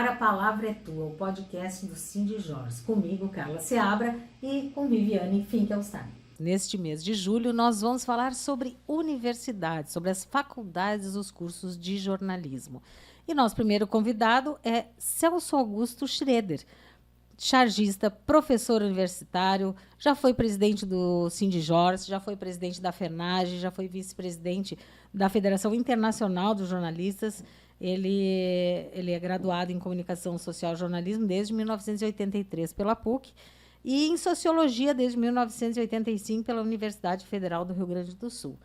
ar, a palavra é tua, o podcast do Sindijors. Comigo, Carla Seabra, e com Viviane Finkelstein. Neste mês de julho, nós vamos falar sobre universidades, sobre as faculdades dos cursos de jornalismo. E nosso primeiro convidado é Celso Augusto Schroeder, chargista, professor universitário, já foi presidente do Sindijors, já foi presidente da FENAGE, já foi vice-presidente da Federação Internacional dos Jornalistas. Ele é graduado em Comunicação Social e Jornalismo desde 1983 pela PUC e em Sociologia desde 1985 pela Universidade Federal do Rio Grande do Sul.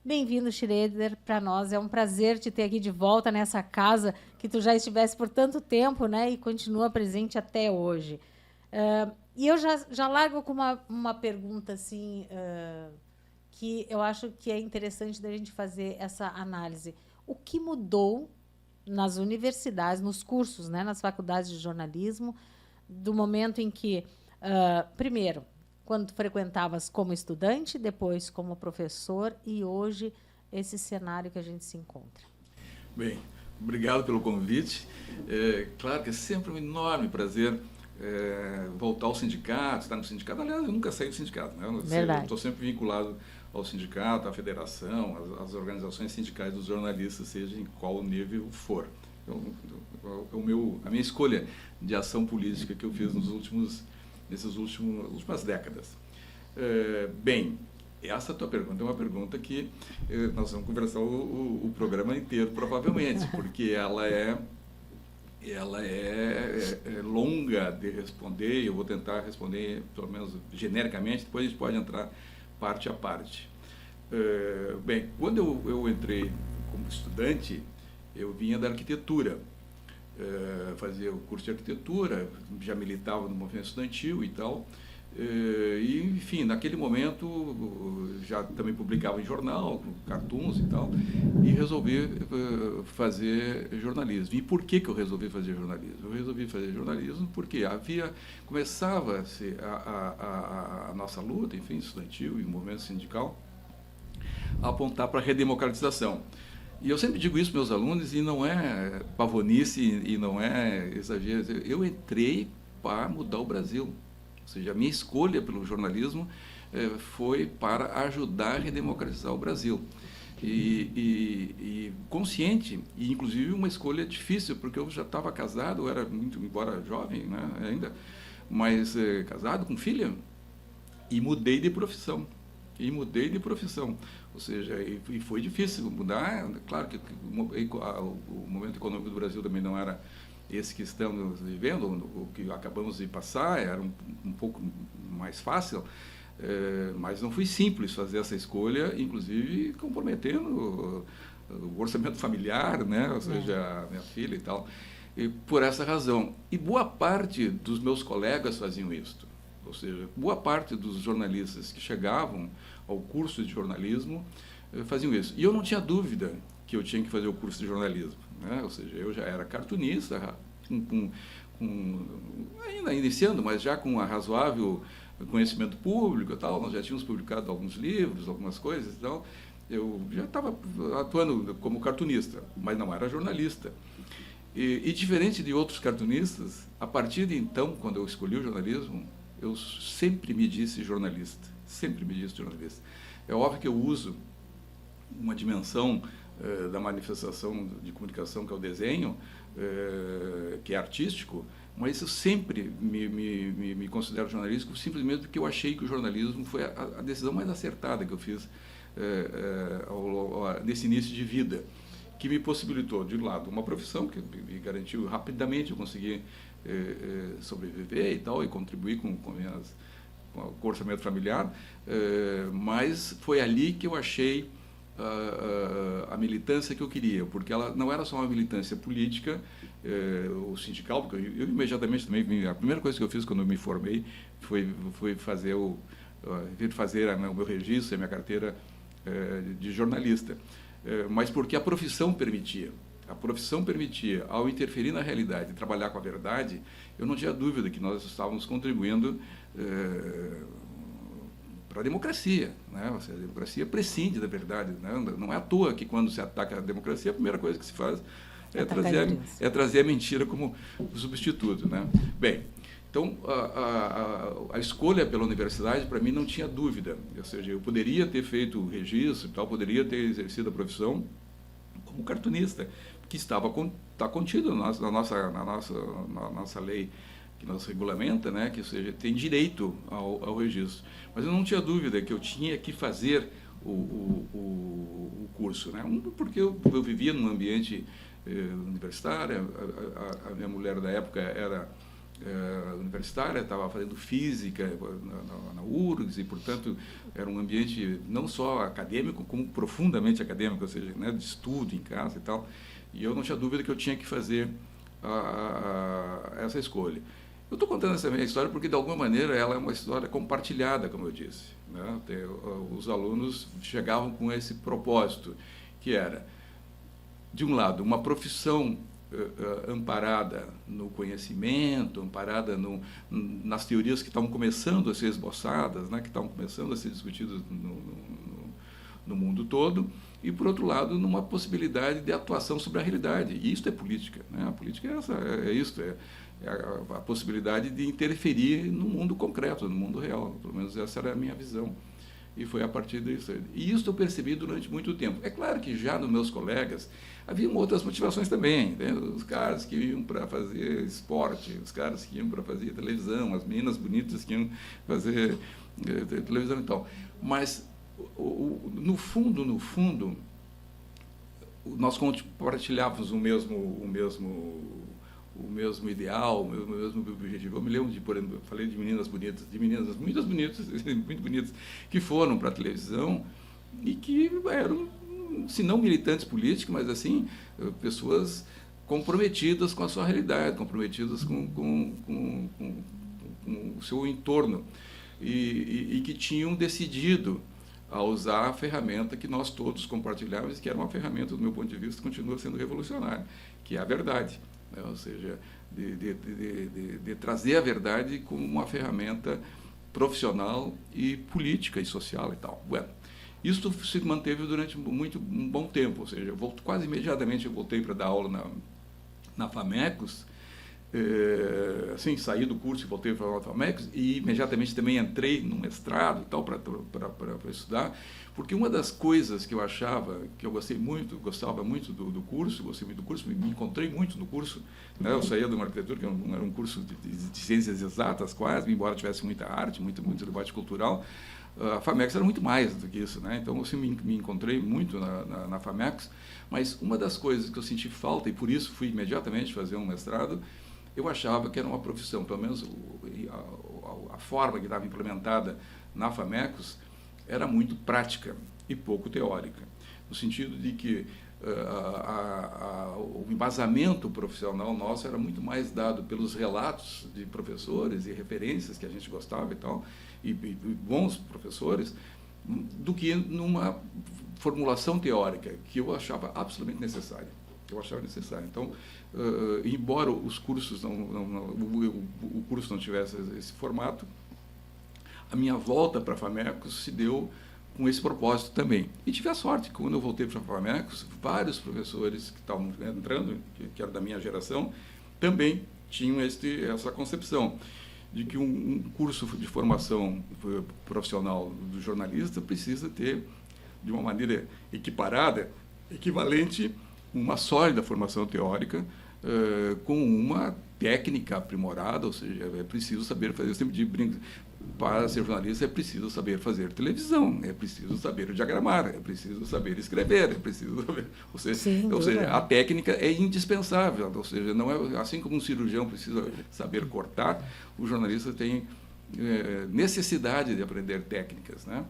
Bem-vindo, Schroeder. Para nós é um prazer te ter aqui de volta nessa casa que tu já estivesse por tanto tempo, né, e continua presente até hoje. E eu já largo com uma pergunta assim, que eu acho que é interessante da gente fazer essa análise. O que mudou nas universidades, nos cursos, né, nas faculdades de jornalismo, do momento em que, primeiro, quando tu frequentavas como estudante, depois como professor, e hoje esse cenário que a gente se encontra? Bem, obrigado pelo convite. Claro que é sempre um enorme prazer voltar ao sindicato, estar no sindicato. Aliás, eu nunca saí do sindicato, né? Eu estou sempre vinculado ao sindicato, à federação, às organizações sindicais dos jornalistas, seja em qual nível for. A minha escolha de ação política que eu fiz nessas últimas décadas. Bem, essa tua pergunta é uma pergunta que nós vamos conversar o programa inteiro, provavelmente, porque ela é longa de responder. Eu vou tentar responder, pelo menos genericamente, depois a gente pode entrar parte a parte. Bem, quando eu entrei como estudante, eu vinha da arquitetura, fazia o curso de arquitetura, já militava no movimento estudantil e tal, e, enfim, naquele momento já também publicava em jornal, cartoons e tal, e resolvi fazer jornalismo. E por que eu resolvi fazer jornalismo? Eu resolvi fazer jornalismo porque começava-se a nossa luta, enfim, estudantil e o movimento sindical, a apontar para a redemocratização. E eu sempre digo isso para meus alunos, e não é pavonice e não é exagero. Eu entrei para mudar o Brasil. Ou seja, a minha escolha pelo jornalismo foi para ajudar a redemocratizar o Brasil. E consciente, e inclusive uma escolha difícil, porque eu já estava casado, eu era embora jovem, né, ainda, mas casado, com filha, e mudei de profissão. Ou seja, e foi difícil mudar. Claro que o momento econômico do Brasil também não era esse que estamos vivendo, o que acabamos de passar, era um pouco mais fácil, mas não foi simples fazer essa escolha, inclusive comprometendo o orçamento familiar, né? Ou seja, a minha filha e tal. E por essa razão. E boa parte dos meus colegas faziam isso. Ou seja, boa parte dos jornalistas que chegavam ao curso de jornalismo faziam isso. E eu não tinha dúvida que eu tinha que fazer o curso de jornalismo, né? Ou seja, eu já era cartunista, ainda iniciando, mas já com um razoável conhecimento público e tal. Nós já tínhamos publicado alguns livros, algumas coisas e tal. Eu já estava atuando como cartunista, mas não era jornalista. E diferente de outros cartunistas, a partir de então, quando eu escolhi o jornalismo, eu sempre me disse jornalista. É óbvio que eu uso uma dimensão da manifestação de comunicação, que é o desenho, que é artístico, mas eu sempre me considero jornalístico simplesmente porque eu achei que o jornalismo foi a decisão mais acertada que eu fiz nesse início de vida, que me possibilitou, de um lado, uma profissão que me garantiu rapidamente, eu consegui sobreviver e tal, e contribuir com o orçamento familiar, mas foi ali que eu achei a militância que eu queria, porque ela não era só uma militância política ou sindical, porque eu imediatamente também, a primeira coisa que eu fiz quando eu me formei foi fazer o meu registro, a minha carteira de jornalista, mas porque a profissão permitia. A profissão permitia, ao interferir na realidade e trabalhar com a verdade, eu não tinha dúvida que nós estávamos contribuindo para a democracia, né? Ou seja, a democracia prescinde da verdade, né? Não é à toa que quando se ataca a democracia, a primeira coisa que se faz É trazer a mentira como substituto, né? Bem, então, a escolha pela universidade, para mim, não tinha dúvida. Ou seja, eu poderia ter feito o registro e tal, poderia ter exercido a profissão como cartunista, que está contido na nossa lei, que nos regulamenta, né, que, ou seja, tem direito ao registro. Mas eu não tinha dúvida que eu tinha que fazer o curso, né? Porque eu vivia num ambiente universitário, a minha mulher da época era universitária, estava fazendo física na URGS, e, portanto, era um ambiente não só acadêmico, como profundamente acadêmico, ou seja, né, de estudo em casa e tal, e eu não tinha dúvida que eu tinha que fazer essa escolha. Eu estou contando essa minha história porque, de alguma maneira, ela é uma história compartilhada, como eu disse, né? Os alunos chegavam com esse propósito, que era, de um lado, uma profissão amparada no conhecimento, amparada nas teorias que estavam começando a ser esboçadas, né, que estavam começando a ser discutidas no mundo todo, e, por outro lado, numa possibilidade de atuação sobre a realidade. E isso é política, né? A política é isso, a possibilidade de interferir no mundo concreto, no mundo real. Pelo menos essa era a minha visão. E foi a partir disso. E isso eu percebi durante muito tempo. É claro que já nos meus colegas haviam outras motivações também, né? Os caras que iam para fazer esporte, os caras que iam para fazer televisão, as meninas bonitas que iam fazer televisão e tal. Mas, no fundo, nós compartilhávamos o mesmo ideal, o mesmo objetivo. Eu me lembro de, por exemplo, eu falei de meninas muito bonitas, que foram para a televisão e que eram, se não militantes políticos, mas assim, pessoas comprometidas com a sua realidade, comprometidas com o seu entorno, e que tinham decidido a usar a ferramenta que nós todos compartilhávamos, que era uma ferramenta, do meu ponto de vista, continua sendo revolucionária, que é a verdade. Ou seja, de trazer a verdade como uma ferramenta profissional e política e social e tal. Bueno, isso se manteve durante um bom tempo, ou seja, quase imediatamente eu voltei para dar aula na FAMECOS, assim, saí do curso e voltei para a FAMECOS, e imediatamente também entrei no mestrado e tal para estudar, porque uma das coisas que eu achava, que eu gostava muito do curso, gostei muito do curso, me encontrei muito no curso, né? Eu saía de uma arquitetura que era um curso de ciências exatas quase, embora tivesse muita arte, muito debate cultural. A FAMECOS era muito mais do que isso, né? Então, assim, me encontrei muito na FAMECOS, mas uma das coisas que eu senti falta, e por isso fui imediatamente fazer um mestrado, eu achava que era uma profissão, pelo menos a forma que estava implementada na FAMECOS era muito prática e pouco teórica, no sentido de que o embasamento profissional nosso era muito mais dado pelos relatos de professores e referências que a gente gostava e tal, e bons professores, do que numa formulação teórica que eu achava absolutamente necessária. Então, embora os cursos o curso não tivesse esse formato, a minha volta para a FAMECOS se deu com esse propósito também. E tive a sorte que, quando eu voltei para a FAMECOS, vários professores que estavam entrando, que eram da minha geração, também tinham essa concepção de que um curso de formação profissional do jornalista precisa ter, de uma maneira equiparada, equivalente, uma sólida formação teórica, com uma técnica aprimorada, ou seja, é preciso saber fazer, eu sempre digo, para ser jornalista é preciso saber fazer televisão, é preciso saber diagramar, é preciso saber escrever, é preciso saber, ou seja, a técnica é indispensável, ou seja, não é assim como um cirurgião precisa saber cortar, o jornalista tem necessidade de aprender técnicas, né?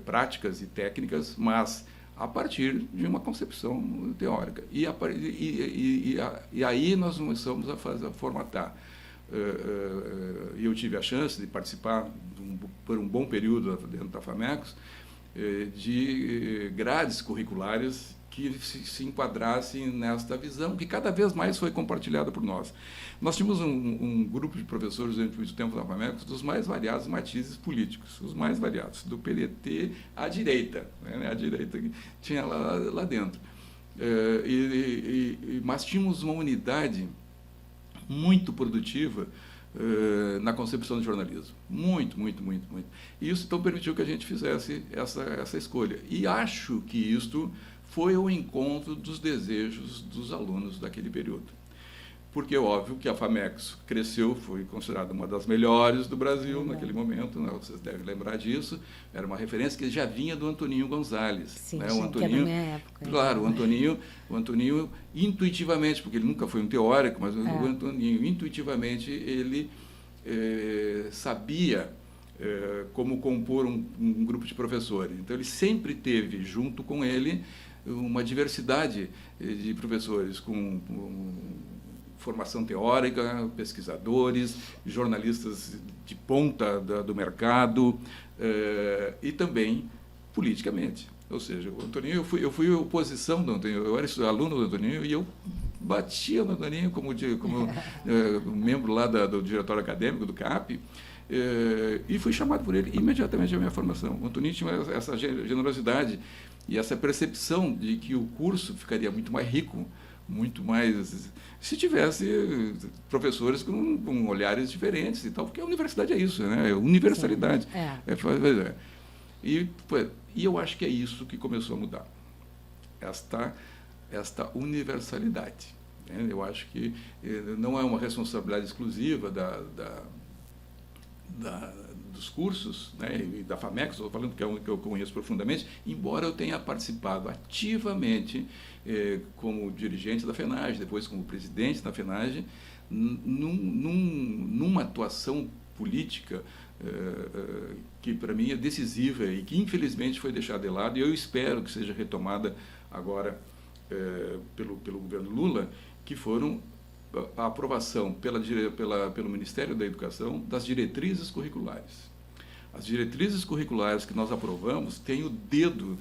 Práticas e técnicas, mas a partir de uma concepção teórica. E aí nós começamos a formatar. Eu tive a chance de participar por um bom período dentro da FAMECOS de grades curriculares que se enquadrassem nesta visão, que cada vez mais foi compartilhada por nós. Nós tínhamos um grupo de professores durante muito tempo na FAMECOS dos mais variados matizes políticos, os mais variados, do PDT à direita, né? A direita que tinha lá dentro. Mas tínhamos uma unidade muito produtiva na concepção do jornalismo. Muito. E isso, então, permitiu que a gente fizesse essa escolha. E acho que isto foi ao encontro dos desejos dos alunos daquele período. Porque é óbvio que a FAMEX cresceu, foi considerada uma das melhores do Brasil naquele momento, né? Vocês devem lembrar disso. Era uma referência que já vinha do Antoninho Gonzalez. Sim, né? O Antoninho, que é da minha época. Claro, o Antoninho intuitivamente, porque ele nunca foi um teórico, mas o Antoninho intuitivamente ele sabia como compor um grupo de professores. Então ele sempre teve junto com ele uma diversidade de professores com formação teórica, pesquisadores, jornalistas de ponta do mercado e também politicamente. Ou seja, o Antoninho, eu fui oposição do Antoninho, eu era aluno do Antoninho e eu batia no Antoninho como membro lá do diretório acadêmico do CAP, e fui chamado por ele imediatamente à minha formação. O Antoninho tinha essa generosidade e essa percepção de que o curso ficaria muito mais rico, muito mais se tivesse professores com olhares diferentes e tal, porque a universidade é isso, né? É universalidade. E eu acho que é isso que começou a mudar, esta universalidade. Né? Eu acho que não é uma responsabilidade exclusiva dos cursos, né, e da FAMEX, estou falando que é um que eu conheço profundamente, embora eu tenha participado ativamente como dirigente da FENAGE, depois como presidente da FENAGE, numa atuação política que para mim é decisiva e que infelizmente foi deixada de lado, e eu espero que seja retomada agora pelo governo Lula, que foram a aprovação pelo Ministério da Educação das diretrizes curriculares. As diretrizes curriculares que nós aprovamos têm o dedo,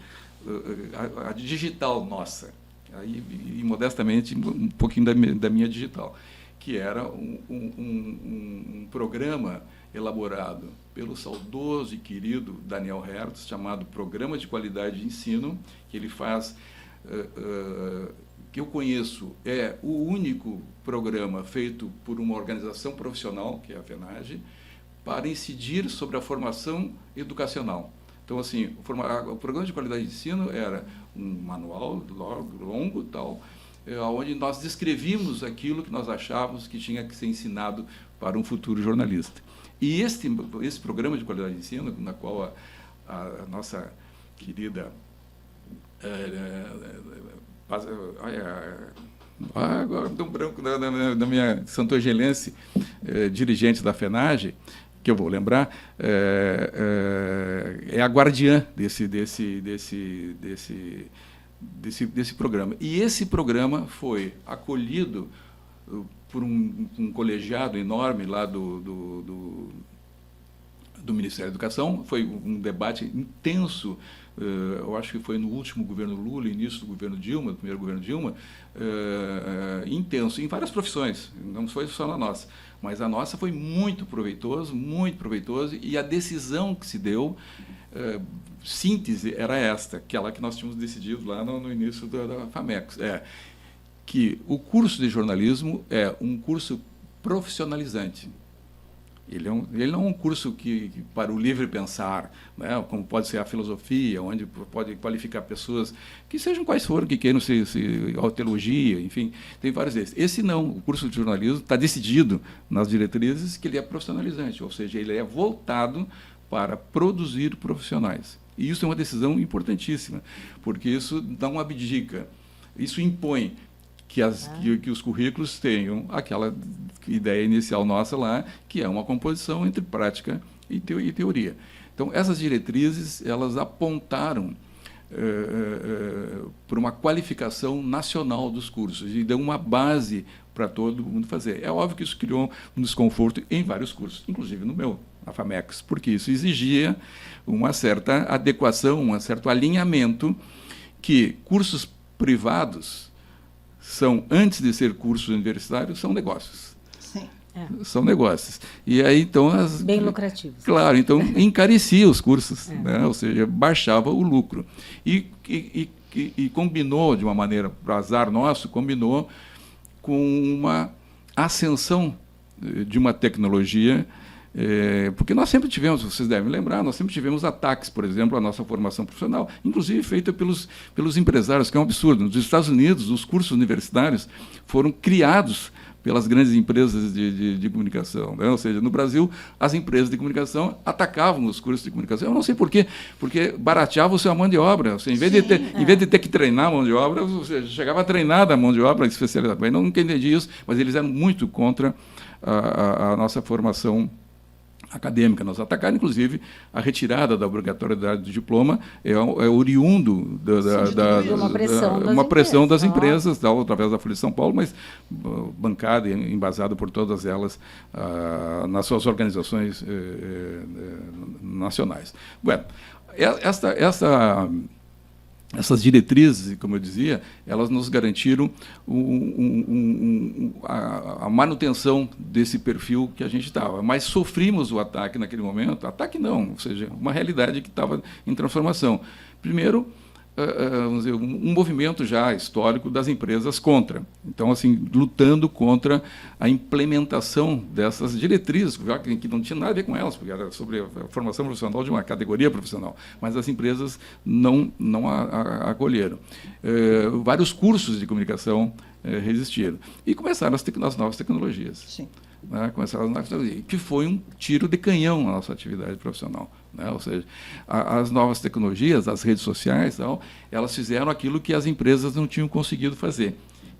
a digital nossa, aí, e modestamente um pouquinho da minha digital, que era um programa elaborado pelo saudoso e querido Daniel Hertz, chamado Programa de Qualidade de Ensino, que ele faz... que eu conheço, é o único programa feito por uma organização profissional, que é a FENAGE, para incidir sobre a formação educacional. Então, assim, o programa de qualidade de ensino era um manual longo, tal, onde nós descrevíamos aquilo que nós achávamos que tinha que ser ensinado para um futuro jornalista. E esse programa de qualidade de ensino, na qual a nossa querida... agora deu um branco da minha santogelense dirigente da FENAGE, que eu vou lembrar, é a guardiã desse programa. E esse programa foi acolhido por um colegiado enorme lá do Ministério da Educação. Foi um debate intenso, eu acho que foi no último governo Lula, início do governo Dilma, do primeiro governo Dilma, intenso, em várias profissões, não foi só na nossa, mas a nossa foi muito proveitoso, e a decisão que se deu, síntese, era aquela que nós tínhamos decidido lá no início da FAMEX, que o curso de jornalismo é um curso profissionalizante. Ele não é um curso que para o livre pensar, né, como pode ser a filosofia, onde pode qualificar pessoas que sejam quais forem, que queiram a teologia, enfim, tem vários desses. Esse não, o curso de jornalismo está decidido nas diretrizes que ele é profissionalizante, ou seja, ele é voltado para produzir profissionais. E isso é uma decisão importantíssima, porque isso não abdica, isso impõe que os currículos tenham aquela ideia inicial nossa lá, que é uma composição entre prática e teoria. Então, essas diretrizes, elas apontaram para uma qualificação nacional dos cursos e deu uma base para todo mundo fazer. É óbvio que isso criou um desconforto em vários cursos, inclusive no meu, na FAMEX, porque isso exigia uma certa adequação, um certo alinhamento, que cursos privados são, antes de ser cursos universitários, são negócios. Sim. São negócios. E aí, então... Bem lucrativos. Claro, então encarecia os cursos, né? Ou seja, baixava o lucro. E e combinou, de uma maneira, para azar nosso, combinou com uma ascensão de uma tecnologia, porque nós sempre tivemos, vocês devem lembrar, nós sempre tivemos ataques, por exemplo, à nossa formação profissional, inclusive feita pelos empresários, que é um absurdo. Nos Estados Unidos, os cursos universitários foram criados pelas grandes empresas de comunicação, né? Ou seja, no Brasil, as empresas de comunicação atacavam os cursos de comunicação. Eu não sei por quê, porque barateava a mão de obra. Em vez de ter que treinar a mão de obra, você chegava a treinar a mão de obra especializada. Eu nunca entendi isso, mas eles eram muito contra a nossa formação acadêmica. Nós atacaram, inclusive, a retirada da obrigatoriedade do diploma é oriundo uma pressão das empresas, através da Folha de São Paulo, mas bancada e embasada por todas elas nas suas organizações nacionais. Bueno, essas diretrizes, como eu dizia, elas nos garantiram a manutenção desse perfil que a gente estava. Mas sofrimos o ataque naquele momento. Ataque não, ou seja, uma realidade que estava em transformação. Primeiro, vamos dizer, um movimento já histórico das empresas contra. Então, assim, lutando contra a implementação dessas diretrizes, que não tinha nada a ver com elas, porque era sobre a formação profissional de uma categoria profissional, mas as empresas não acolheram. Vários cursos de comunicação resistiram. E começaram as novas tecnologias. Sim. Né, que foi um tiro de canhão na nossa atividade profissional. Né? Ou seja, as novas tecnologias, as redes sociais, elas fizeram aquilo que as empresas não tinham conseguido fazer,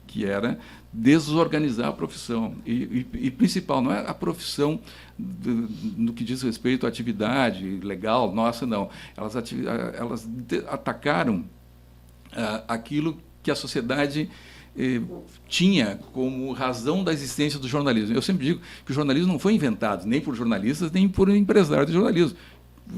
que era desorganizar a profissão. E principal, não é a profissão no que diz respeito à atividade legal, nossa, não. Elas atacaram aquilo que a sociedade tinha como razão da existência do jornalismo. Eu sempre digo que o jornalismo não foi inventado nem por jornalistas, nem por empresários de jornalismo.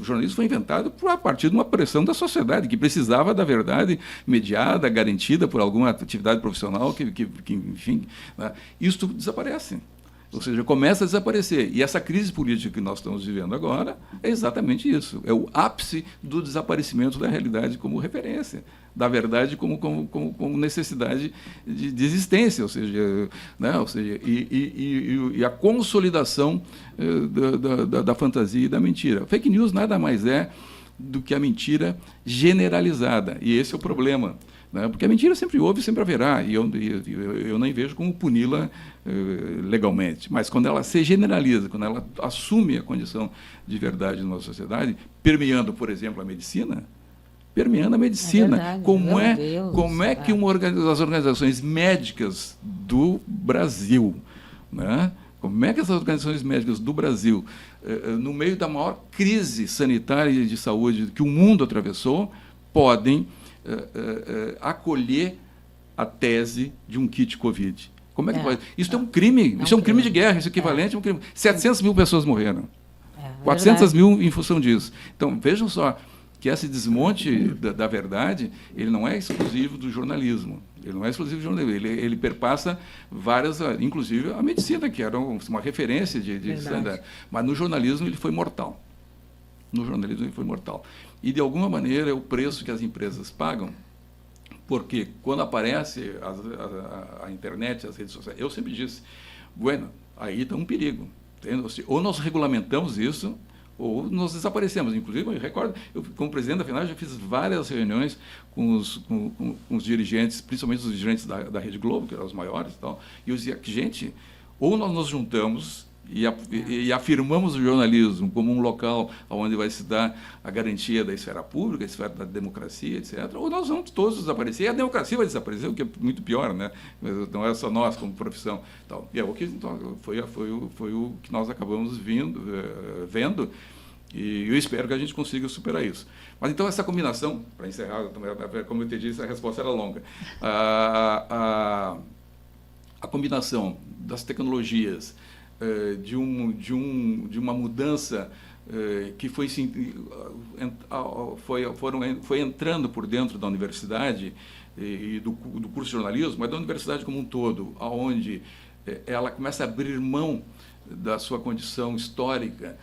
O jornalismo foi inventado a partir de uma pressão da sociedade, que precisava da verdade mediada, garantida por alguma atividade profissional, que enfim, né? Isso tudo desaparece. Ou seja, começa a desaparecer. E essa crise política que nós estamos vivendo agora é exatamente isso. É o ápice do desaparecimento da realidade como referência, da verdade como necessidade de existência, ou seja, né? E a consolidação da fantasia e da mentira. Fake news nada mais é do que a mentira generalizada. E esse é o problema. Porque a mentira sempre houve e sempre haverá, e eu nem vejo como puni-la legalmente. Mas quando ela se generaliza, quando ela assume a condição de verdade na nossa sociedade, permeando, por exemplo, a medicina, verdade, como é que as organizações médicas do Brasil, né? Como é que essas organizações médicas do Brasil, no meio da maior crise sanitária e de saúde que o mundo atravessou, podem acolher a tese de um kit Covid? Como é que pode? Isso é um crime, isso é um crime de guerra, isso é equivalente a um crime. 700 mil pessoas morreram, 400 mil em função disso. Então, vejam só que esse desmonte da verdade, ele não é exclusivo do jornalismo. Ele perpassa várias, inclusive a medicina, que era uma referência de standard. Mas no jornalismo ele foi mortal. E, de alguma maneira, é o preço que as empresas pagam, porque quando aparece a internet, as redes sociais, eu sempre disse, aí está um perigo. Ou nós regulamentamos isso, ou nós desaparecemos. Inclusive, eu recordo, como presidente da FENAGE, já fiz várias reuniões com os dirigentes, principalmente os dirigentes da Rede Globo, que eram os maiores e tal, e eu dizia, gente, ou nós nos juntamos e afirmamos o jornalismo como um local onde vai se dar a garantia da esfera pública, a esfera da democracia, etc., ou nós vamos todos desaparecer, e a democracia vai desaparecer, o que é muito pior, né? Não é só nós como profissão. Então, e é o que foi o que nós acabamos vendo, e eu espero que a gente consiga superar isso. Mas então essa combinação, para encerrar, como eu te disse, a resposta era longa, a combinação das tecnologias, de uma mudança que foi entrando por dentro da universidade e do curso de jornalismo, mas da universidade como um todo, onde ela começa a abrir mão da sua condição histórica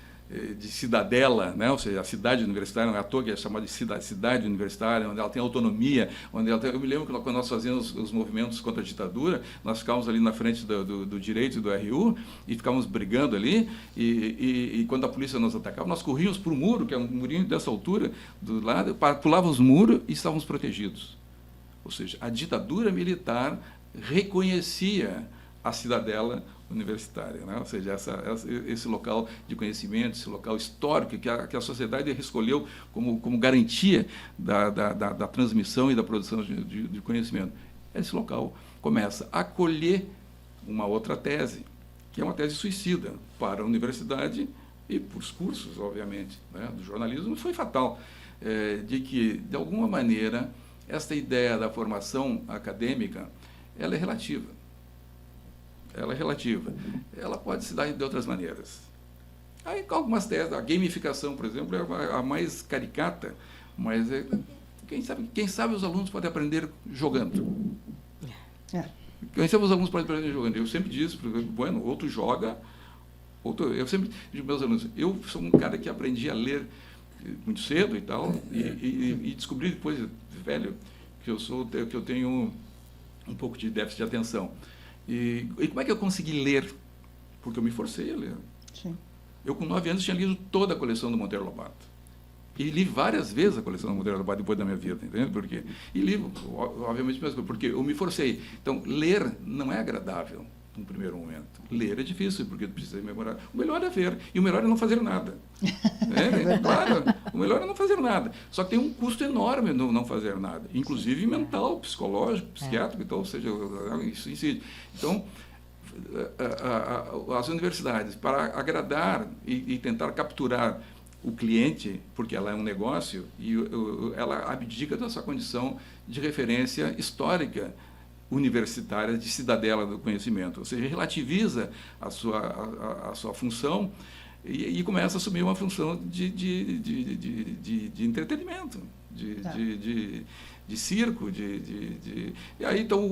de cidadela, né? Ou seja, a cidade universitária, não é à toa que é chamada de cidade universitária, onde ela tem autonomia, eu me lembro que quando nós fazíamos os movimentos contra a ditadura, nós ficávamos ali na frente do direito e do RU e ficávamos brigando ali, e quando a polícia nos atacava, nós corríamos para o muro, que é um murinho dessa altura, do lado, pulávamos o muro e estávamos protegidos. Ou seja, a ditadura militar reconhecia a cidadela universitária, né? Ou seja, esse local de conhecimento, esse local histórico que a sociedade escolheu como garantia da transmissão e da produção de conhecimento. Esse local começa a acolher uma outra tese, que é uma tese suicida para a universidade e para os cursos, obviamente, né, do jornalismo, foi fatal, de que, de alguma maneira, esta ideia da formação acadêmica, ela é relativa. Ela é relativa. Ela pode se dar de outras maneiras. Aí, algumas teses, a gamificação, por exemplo, é a mais caricata, mas quem sabe os alunos podem aprender jogando. Quem sabe os alunos podem aprender jogando. Eu sempre disse, bueno, outro joga, eu sempre digo para meus alunos, eu sou um cara que aprendi a ler muito cedo e tal, e descobri depois, velho, que eu tenho um pouco de déficit de atenção. E como é que eu consegui ler? Porque eu me forcei a ler. Sim. Eu, com 9 anos, tinha lido toda a coleção do Monteiro Lobato. E li várias vezes a coleção do Monteiro Lobato depois da minha vida, entende? Por quê? E li, obviamente, porque eu me forcei. Então, ler não é agradável no primeiro momento. Ler é difícil, porque precisa memorar. O melhor é ver, e o melhor é não fazer nada. Claro, o melhor é não fazer nada. Só que tem um custo enorme no não fazer nada, inclusive mental, psicológico, psiquiátrico, então, ou seja, isso incide. Então, as universidades, para agradar e tentar capturar o cliente, porque ela é um negócio, e ela abdica da sua condição de referência histórica universitária, de cidadela do conhecimento, ou seja, relativiza a sua função e começa a assumir uma função de entretenimento, de circo, e aí então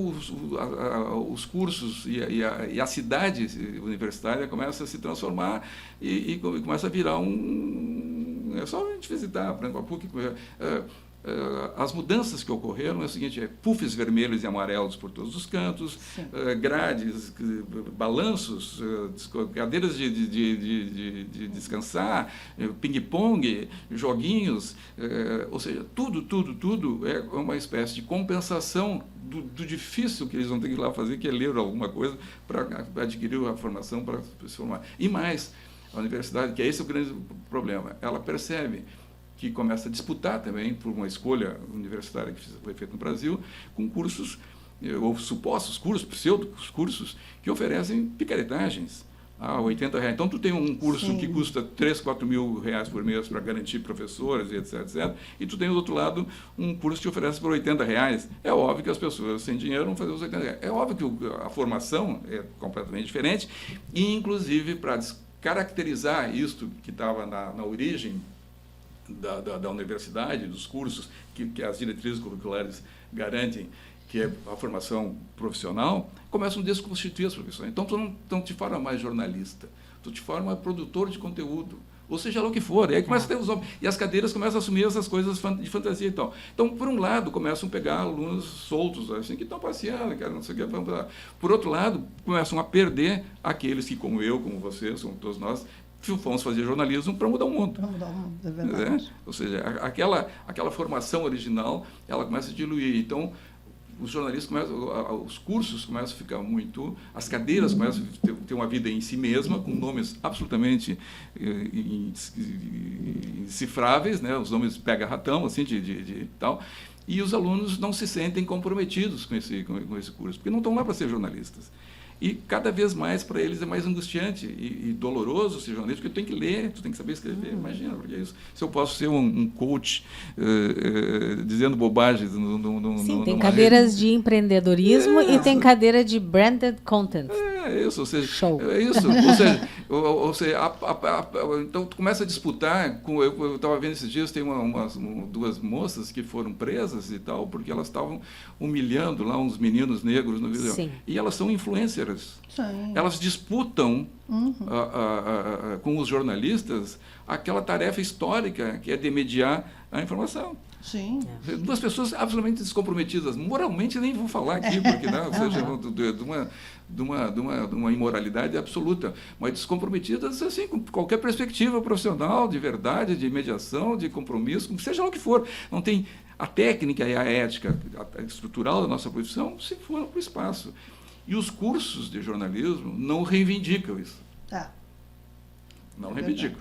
os cursos e a cidade universitária começa a se transformar e começa a virar é só a gente visitar, por exemplo, a PUC. As mudanças que ocorreram é o seguinte: puffs vermelhos e amarelos por todos os cantos, grades, balanços, cadeiras de descansar, ping-pong, joguinhos, ou seja, tudo é uma espécie de compensação do difícil que eles vão ter que ir lá fazer, que é ler alguma coisa para adquirir a formação, para se formar. E mais, a universidade, que esse é o grande problema, ela percebe que começa a disputar também por uma escolha universitária que foi feita no Brasil, com cursos, ou supostos cursos, pseudos cursos, que oferecem picaretagens a R$80. Então, tu tem um curso que custa 3, 4 mil reais por mês para garantir professores, etc. E tu tem, do outro lado, um curso que te oferece por R$80. É óbvio que as pessoas sem dinheiro vão fazer os R$80. É óbvio que a formação é completamente diferente, e, inclusive, para descaracterizar isto que estava na origem da universidade, dos cursos que as diretrizes curriculares garantem, que é a formação profissional, começam a desconstituir as profissões. Então, tu não te forma mais jornalista, tu te forma produtor de conteúdo, ou seja lá o que for. E aí começa a ter os homens, e as cadeiras começam a assumir essas coisas de fantasia e tal. Então, por um lado, começam a pegar alunos soltos, assim, que estão passeando, que não sei o que. Por outro lado, começam a perder aqueles que, como eu, como vocês, como todos nós, fomos fazer jornalismo para mudar o mundo. Para mudar o mundo, é verdade. Ou seja, aquela formação original, ela começa a diluir. Então, os jornalistas os cursos começam a ficar muito, as cadeiras começam a ter uma vida em si mesma, com nomes absolutamente indecifráveis, né? Os nomes pega-ratão, assim, de tal, e os alunos não se sentem comprometidos com esse curso, porque não estão lá para ser jornalistas. E cada vez mais para eles é mais angustiante e doloroso ser jornalista, porque tu tem que ler, tu tem que saber escrever. Imagina, porque é isso. Se eu posso ser um coach dizendo bobagens Sim, tem cadeiras de empreendedorismo e tem cadeira de branded content. É isso, ou seja, show. É isso, ou seja, então tu começa a disputar. Eu estava vendo esses dias, tem duas moças que foram presas e tal, porque elas estavam humilhando lá uns meninos negros no vídeo. E elas são influencers. Sim. Elas disputam com os jornalistas aquela tarefa histórica que é de mediar a informação. Sim. Duas pessoas absolutamente descomprometidas, moralmente nem vou falar aqui, porque ou seja, de uma imoralidade absoluta, mas descomprometidas assim, com qualquer perspectiva profissional, de verdade, de mediação, de compromisso, seja lá o que for. Não tem a técnica e a ética a estrutural da nossa profissão se foram para o espaço. E os cursos de jornalismo não reivindicam isso. Tá. Não reivindicam.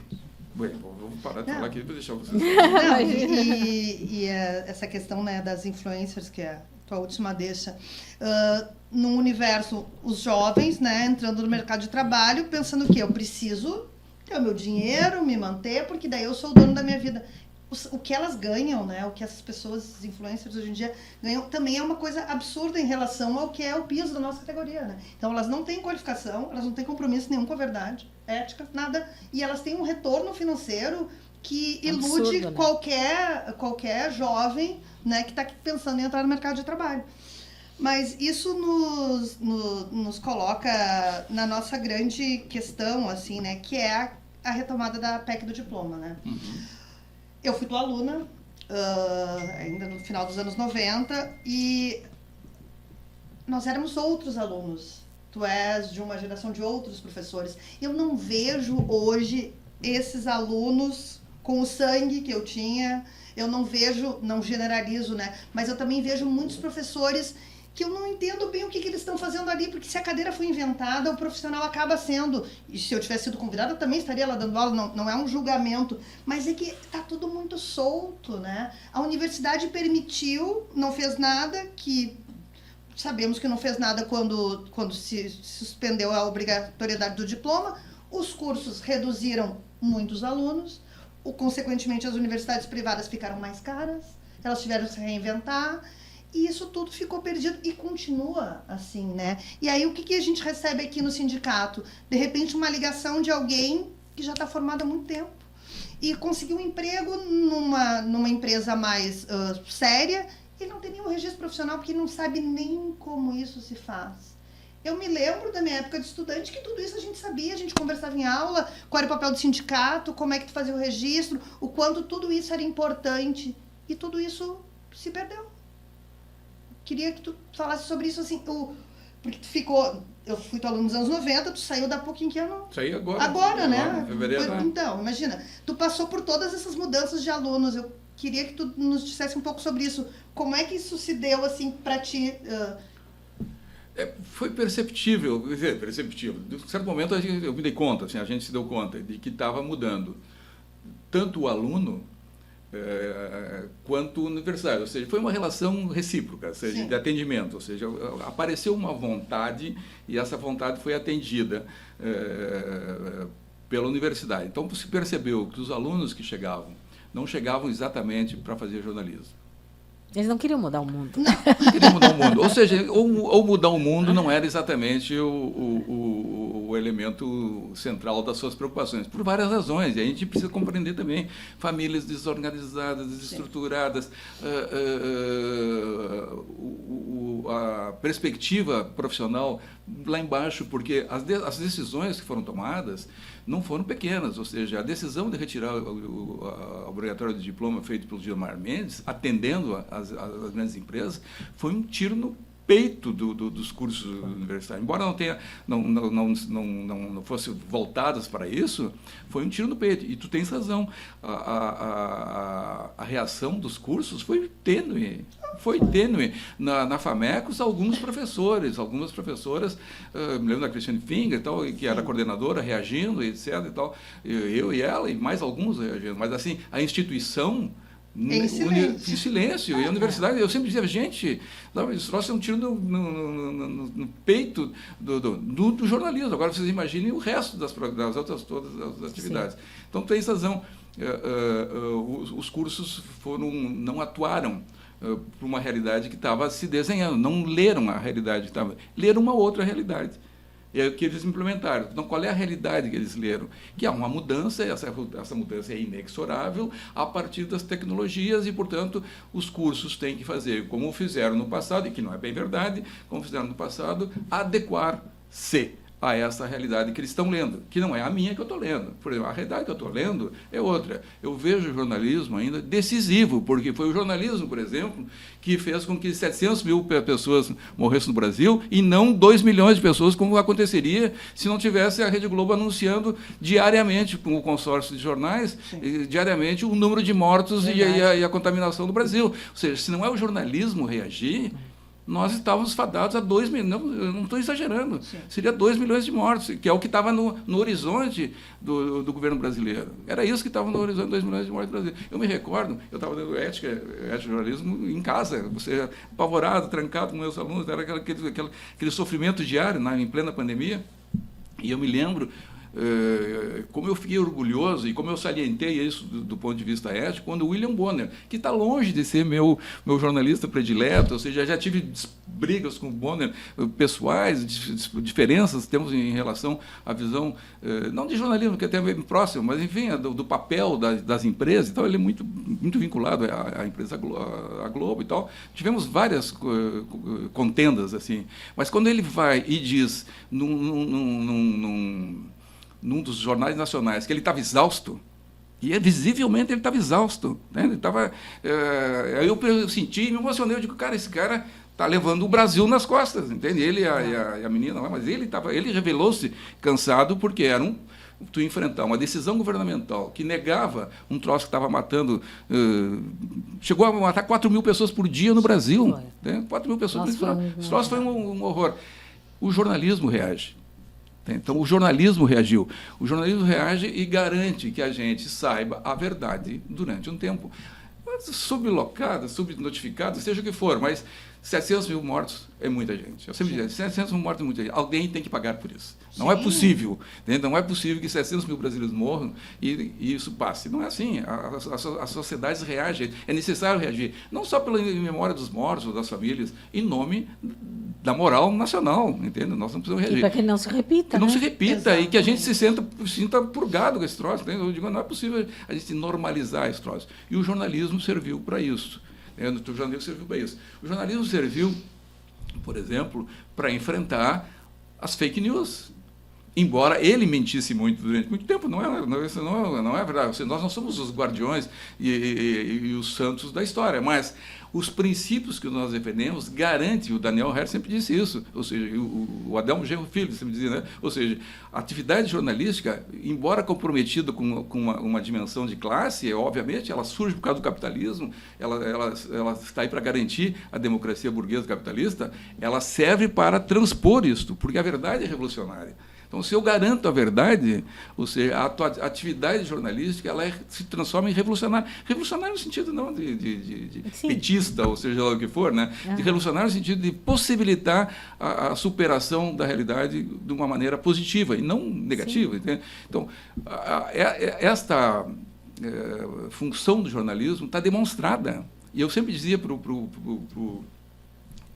Bem, vou parar de falar aqui para deixar vocês. Não, e essa questão, né, das influencers, que é a tua última deixa, no universo, os jovens, né, entrando no mercado de trabalho, pensando que eu preciso ter o meu dinheiro, me manter, porque daí eu sou o dono da minha vida. O que elas ganham, né, o que essas pessoas, os influencers hoje em dia ganham, também é uma coisa absurda em relação ao que é o piso da nossa categoria, né? Então elas não têm qualificação, elas não têm compromisso nenhum com a verdade, ética, nada, e elas têm um retorno financeiro que ilude absurdo, né? qualquer jovem, né, que está pensando em entrar no mercado de trabalho. Mas isso nos coloca na nossa grande questão, assim, né, que é a retomada da PEC do diploma, né? Eu fui tua aluna, ainda no final dos anos 90, e nós éramos outros alunos. Tu és de uma geração de outros professores. Eu não vejo hoje esses alunos com o sangue que eu tinha. Eu não vejo, não generalizo, né? Mas eu também vejo muitos professores que eu não entendo bem o que eles estão fazendo ali, porque se a cadeira foi inventada, o profissional acaba sendo, e se eu tivesse sido convidada, eu também estaria lá dando aula, não é um julgamento, mas é que está tudo muito solto, né? A universidade permitiu, não fez nada, que sabemos que não fez nada quando se suspendeu a obrigatoriedade do diploma, os cursos reduziram muitos alunos, consequentemente as universidades privadas ficaram mais caras, elas tiveram que se reinventar, e isso tudo ficou perdido e continua assim, né? E aí o que a gente recebe aqui no sindicato? De repente uma ligação de alguém que já está formado há muito tempo e conseguiu um emprego numa empresa mais séria e não tem nenhum registro profissional porque não sabe nem como isso se faz. Eu me lembro da minha época de estudante que tudo isso a gente sabia, a gente conversava em aula, qual era o papel do sindicato, como é que tu fazia o registro, o quanto tudo isso era importante e tudo isso se perdeu. Queria que tu falasse sobre isso, assim, porque tu ficou, eu fui tua aluno nos anos 90, tu saiu da PUC em que ano? Saí agora. Agora, né? Fevereiro. Então, imagina, tu passou por todas essas mudanças de alunos, eu queria que tu nos dissesse um pouco sobre isso, como é que isso se deu, assim, para ti? Foi perceptível, de certo momento eu me dei conta, assim, a gente se deu conta de que estava mudando, tanto o aluno, quanto universidade, ou seja, foi uma relação recíproca, ou seja, de atendimento, ou seja, apareceu uma vontade e essa vontade foi atendida pela universidade. Então se percebeu que os alunos que chegavam não chegavam exatamente para fazer jornalismo. Eles não queriam mudar o mundo. Não queriam mudar o mundo. Ou seja, ou mudar o mundo não era exatamente o elemento central das suas preocupações, por várias razões. E a gente precisa compreender também famílias desorganizadas, desestruturadas, a perspectiva profissional lá embaixo, porque as decisões que foram tomadas não foram pequenas, ou seja, a decisão de retirar o obrigatório de diploma feito pelo Gilmar Mendes, atendendo as grandes empresas, foi um tiro no peito dos cursos universitários. Embora não fossem voltadas para isso, foi um tiro no peito. E tu tens razão, a reação dos cursos foi tênue. Na FAMECOS, algumas professoras, me lembro da Cristiane Finger, tal, que era coordenadora, reagindo, etc. E tal, eu e ela, e mais alguns reagindo. Mas, assim, a instituição em silêncio. E a universidade, eu sempre dizia, gente, isso é um tiro no peito do jornalismo. Agora vocês imaginem o resto das outras todas as atividades. Sim. Então, tem razão. Os cursos não atuaram para uma realidade que estava se desenhando, não leram a realidade que estava, leram uma outra realidade. É o que eles implementaram. Então, qual é a realidade que eles leram? Que há uma mudança, essa mudança é inexorável a partir das tecnologias e, portanto, os cursos têm que fazer como fizeram no passado, e que não é bem verdade, como fizeram no passado, adequar-se a essa realidade que eles estão lendo, que não é a minha que eu estou lendo. Por exemplo, a realidade que eu estou lendo é outra. Eu vejo o jornalismo ainda decisivo, porque foi o jornalismo, por exemplo, que fez com que 700 mil pessoas morressem no Brasil e não 2 milhões de pessoas, como aconteceria se não tivesse a Rede Globo anunciando diariamente, com o consórcio de jornais, diariamente o número de mortos e a contaminação do Brasil. Ou seja, se não é o jornalismo reagir, nós estávamos fadados a 2 milhões, eu não estou exagerando, seria 2 milhões de mortos, que é o que estava no horizonte do governo brasileiro. Era isso que estava no horizonte, 2 milhões de mortos no Brasil. Eu me recordo, eu estava dando ética de jornalismo em casa, você apavorado, trancado com meus alunos, era aquele sofrimento diário em plena pandemia, e eu me lembro como eu fiquei orgulhoso e como eu salientei isso do ponto de vista ético, quando o William Bonner, que está longe de ser meu jornalista predileto, ou seja, já tive brigas com o Bonner pessoais, diferenças temos em relação à visão, não de jornalismo, que é até bem próximo, mas, enfim, do papel das empresas, então ele é muito vinculado à empresa à Globo e tal. Tivemos várias contendas, assim, mas quando ele vai e diz num dos jornais nacionais que ele estava exausto, e visivelmente ele estava exausto, né? Ele estava, aí eu senti, me emocionei, eu digo, cara, esse cara está levando o Brasil nas costas, entende? Ele e a menina, mas ele revelou-se cansado porque era tu enfrentar uma decisão governamental que negava um troço que estava matando, chegou a matar 4 mil pessoas por dia no Brasil, né? 4 mil pessoas, esse troço foi um horror. O jornalismo reage. Então, o jornalismo reagiu. O jornalismo reage e garante que a gente saiba a verdade durante um tempo. Sublocada, subnotificada, seja o que for, mas 700 mil mortos é muita gente. Eu sempre digo, 700 mil mortos é muita gente. Alguém tem que pagar por isso. Não é possível. Não é possível que 700 mil brasileiros morram e isso passe. Não é assim. As sociedades reagem. É necessário reagir. Não só pela memória dos mortos ou das famílias, em nome da moral nacional, entende? Nós não precisamos reagir. E para que não se repita, que não se repita. Exatamente. E que a gente se sinta purgado com esse troço. Entende? Eu digo, não é possível a gente normalizar esse troço. E o jornalismo serviu para isso. O jornalismo serviu para isso. O jornalismo serviu, por exemplo, para enfrentar as fake news. Embora ele mentisse muito durante muito tempo, não é verdade. Nós não somos os guardiões e os santos da história, mas os princípios que nós defendemos garantem, o Daniel Herr sempre disse isso, ou seja, o Adelmo Genro Filho sempre dizia, né? Ou seja, a atividade jornalística, embora comprometida com uma dimensão de classe, obviamente, ela surge por causa do capitalismo, ela está aí para garantir a democracia burguesa capitalista, ela serve para transpor isto, porque a verdade é revolucionária. Então, se eu garanto a verdade, ou seja, a atividade jornalística se transforma em revolucionária. Revolucionário no sentido não de petista, ou seja lá o que for, né? De revolucionário no sentido de possibilitar a superação da realidade de uma maneira positiva e não negativa. Entende? Então, esta função do jornalismo está demonstrada. E eu sempre dizia para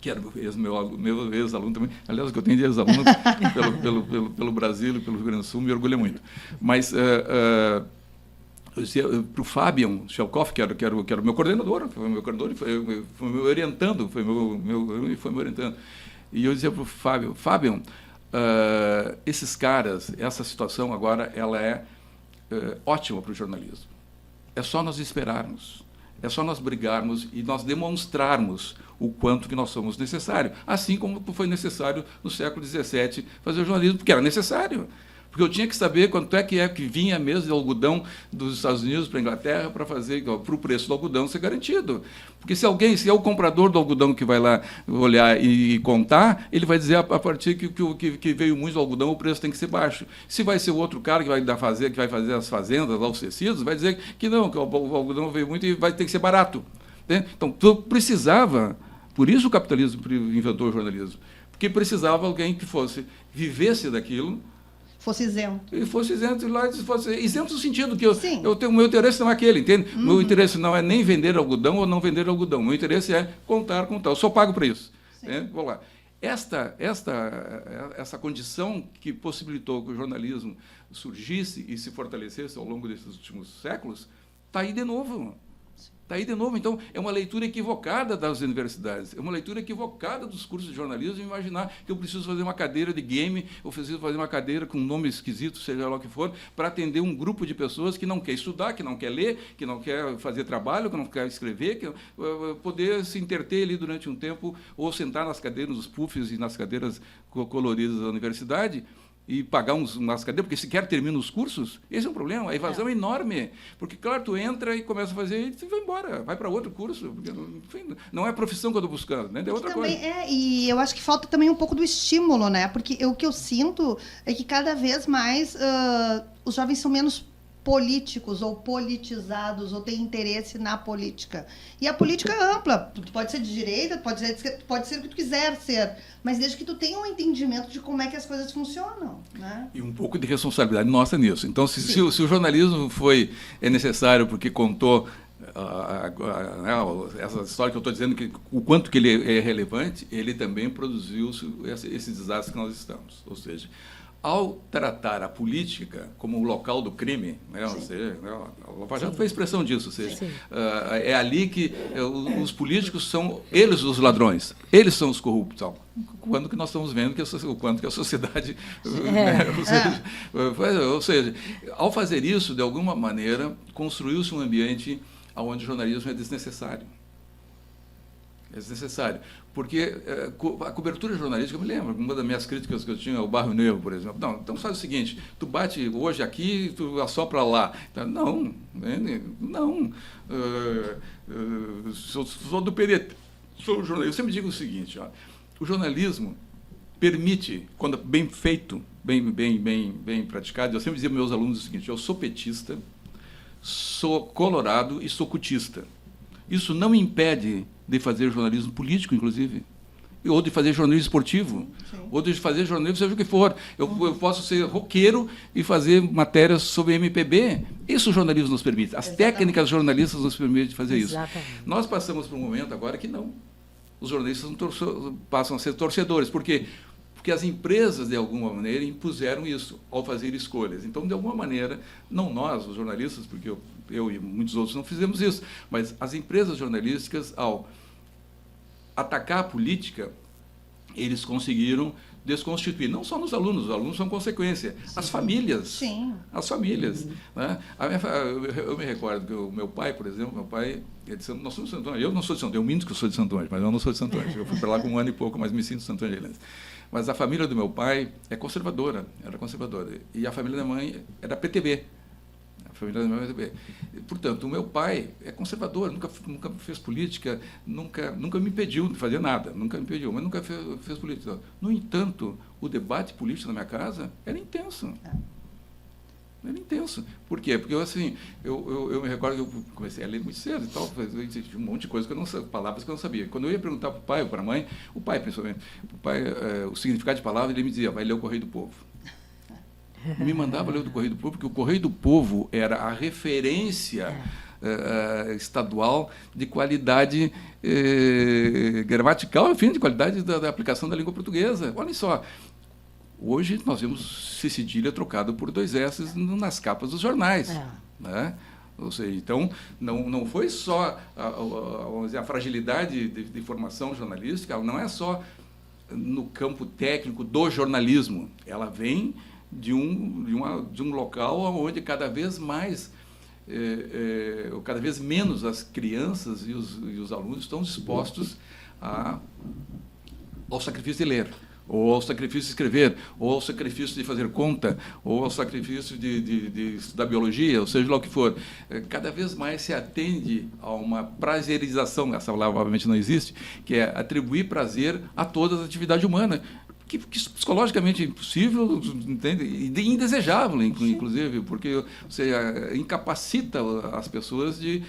que era meu ex-aluno também, aliás, o que eu tenho de ex-aluno pelo Brasil e pelo Rio Grande do Sul, me orgulha muito. Mas, eu dizia para o Fabian Shelkoff, que era o meu coordenador, foi meu orientando, foi me orientando. E eu dizia para o Fabian, esses caras, essa situação agora, ela é ótima para o jornalismo. É só nós esperarmos. É só nós brigarmos e nós demonstrarmos o quanto que nós somos necessários. Assim como foi necessário no século XVII fazer o jornalismo, porque era necessário. Porque eu tinha que saber quanto é que vinha mesmo de algodão dos Estados Unidos para a Inglaterra para o preço do algodão ser garantido. Porque se é o comprador do algodão que vai lá olhar e contar, ele vai dizer a partir que veio muito algodão, o preço tem que ser baixo. Se vai ser o outro cara que vai fazer as fazendas, lá os tecidos, vai dizer que não, que o algodão veio muito e vai ter que ser barato. Né? Então, tu precisava, por isso o capitalismo inventou o jornalismo, porque precisava alguém que vivesse daquilo, fosse isento. E fosse isento, isento no sentido que o meu interesse não é aquele, entende? Uhum. Meu interesse não é nem vender algodão ou não vender algodão. Meu interesse é contar com tal. Eu só pago para isso. Vou lá. Essa condição que possibilitou que o jornalismo surgisse e se fortalecesse ao longo desses últimos séculos, está aí de novo. Está aí de novo. Então, é uma leitura equivocada das universidades, é uma leitura equivocada dos cursos de jornalismo, imaginar que eu preciso fazer uma cadeira de game, ou preciso fazer uma cadeira com um nome esquisito, seja lá o que for, para atender um grupo de pessoas que não quer estudar, que não quer ler, que não quer fazer trabalho, que não quer escrever, que poder se interter ali durante um tempo, ou sentar nas cadeiras, nos puffs e nas cadeiras coloridas da universidade, e pagar umas cadeiras, porque sequer termina os cursos. Esse é um problema, a evasão é enorme. Porque, claro, tu entra e começa a fazer e vai embora, vai para outro curso. Porque, enfim, não é a profissão que eu estou buscando, né? É outra coisa. E eu acho que falta também um pouco do estímulo, né? Porque o que eu sinto é que cada vez mais os jovens são menos políticos ou politizados ou têm interesse na política. E a política é ampla. Tu pode ser de direita, pode ser o que tu quiser ser, mas desde que tu tenha um entendimento de como é que as coisas funcionam, né? E um pouco de responsabilidade nossa nisso. Então, se o jornalismo é necessário porque contou essa história que eu estou dizendo, que o quanto que ele é relevante, ele também produziu esse desastre que nós estamos. Ou seja, ao tratar a política como o local do crime, né, ou seja, a Lava Jato foi a expressão disso, ou seja, é ali que os políticos são eles os ladrões, eles são os corruptos. Quando que nós estamos vendo o quanto que a sociedade... Né, ou seja, ao fazer isso, de alguma maneira, construiu-se um ambiente onde o jornalismo é desnecessário. É desnecessário. Porque a cobertura jornalística, eu me lembro, uma das minhas críticas que eu tinha ao Barro Negro, por exemplo. Não, então faz o seguinte, tu bate hoje aqui, tu assopra lá. Não, sou do PDT, sou jornalista. Eu sempre digo o seguinte, o jornalismo permite, quando bem feito, bem praticado, eu sempre dizia para meus alunos o seguinte, eu sou petista, sou colorado e sou cutista. Isso não me impede de fazer jornalismo político, inclusive, ou de fazer jornalismo esportivo, ou de fazer jornalismo, seja o que for. Eu posso ser roqueiro e fazer matérias sobre MPB. Isso o jornalismo nos permite. As técnicas jornalistas nos permitem fazer isso. Nós passamos por um momento agora que não. Os jornalistas passam a ser torcedores. Por quê? Porque as empresas, de alguma maneira, impuseram isso ao fazer escolhas. Então, de alguma maneira, não nós, os jornalistas, porque eu e muitos outros não fizemos isso, mas as empresas jornalísticas, ao atacar a política, eles conseguiram desconstituir, não só nos alunos, os alunos são consequência, as famílias. Sim. As famílias. Né? Eu me recordo que o meu pai, por exemplo, é de nós somos de Santo Ângelo. Eu não sou de Santo Ângelo, eu minto que eu sou de Santo Ângelo, mas eu não sou de Santo Ângelo. Eu fui para lá com um ano e pouco, mas me sinto Santo Angelense. Mas a família do meu pai é conservadora, era conservadora. E a família da mãe era PTB. A família da mãe era PTB. Portanto, o meu pai é conservador, nunca fez política, nunca me impediu de fazer nada, nunca me impediu, mas nunca fez política. No entanto, o debate político na minha casa era intenso. Era intenso. Por quê? Porque eu me recordo que eu comecei a ler muito cedo e tal, um monte de coisa palavras que eu não sabia. Quando eu ia perguntar para o pai ou para a mãe, o pai principalmente, o significado de palavra, ele me dizia, vai ler o Correio do Povo. Me mandava ler o Correio do Povo, porque o Correio do Povo era a referência estadual de qualidade gramatical, enfim, de qualidade da aplicação da língua portuguesa. Olha só. Hoje nós vemos C cedilha trocado por 2 S nas capas dos jornais. Né? Ou seja, então, não foi só vamos dizer, a fragilidade de formação jornalística, ela não é só no campo técnico do jornalismo, ela vem de um local onde cada vez mais, cada vez menos as crianças e os alunos estão dispostos ao sacrifício de ler, ou ao sacrifício de escrever, ou ao sacrifício de fazer conta, ou ao sacrifício de estudar biologia, ou seja lá o que for. Cada vez mais se atende a uma prazerização, essa palavra obviamente não existe, que é atribuir prazer a toda a atividade humana, que psicologicamente é impossível, entende? E indesejável, inclusive, porque você incapacita as pessoas de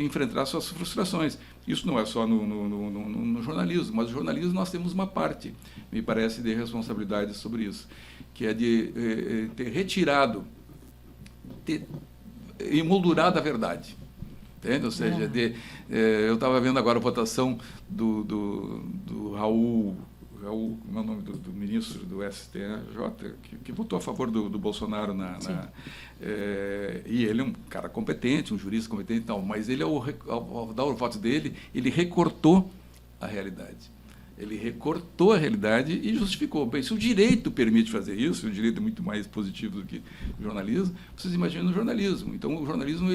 enfrentar suas frustrações. Isso não é só no jornalismo, mas no jornalismo nós temos uma parte, me parece, de responsabilidade sobre isso, que é de ter retirado, ter emoldurado a verdade. Entende? Ou seja, eu estava vendo agora a votação do Raul é o meu nome do ministro do STJ, que votou a favor do Bolsonaro e ele é um cara competente, um jurista competente e tal, mas ele, ao dar o voto dele, ele recortou a realidade. Ele recortou a realidade e justificou. Bem, se o direito permite fazer isso, o direito é muito mais positivo do que o jornalismo, vocês imaginam o jornalismo. Então, o jornalismo,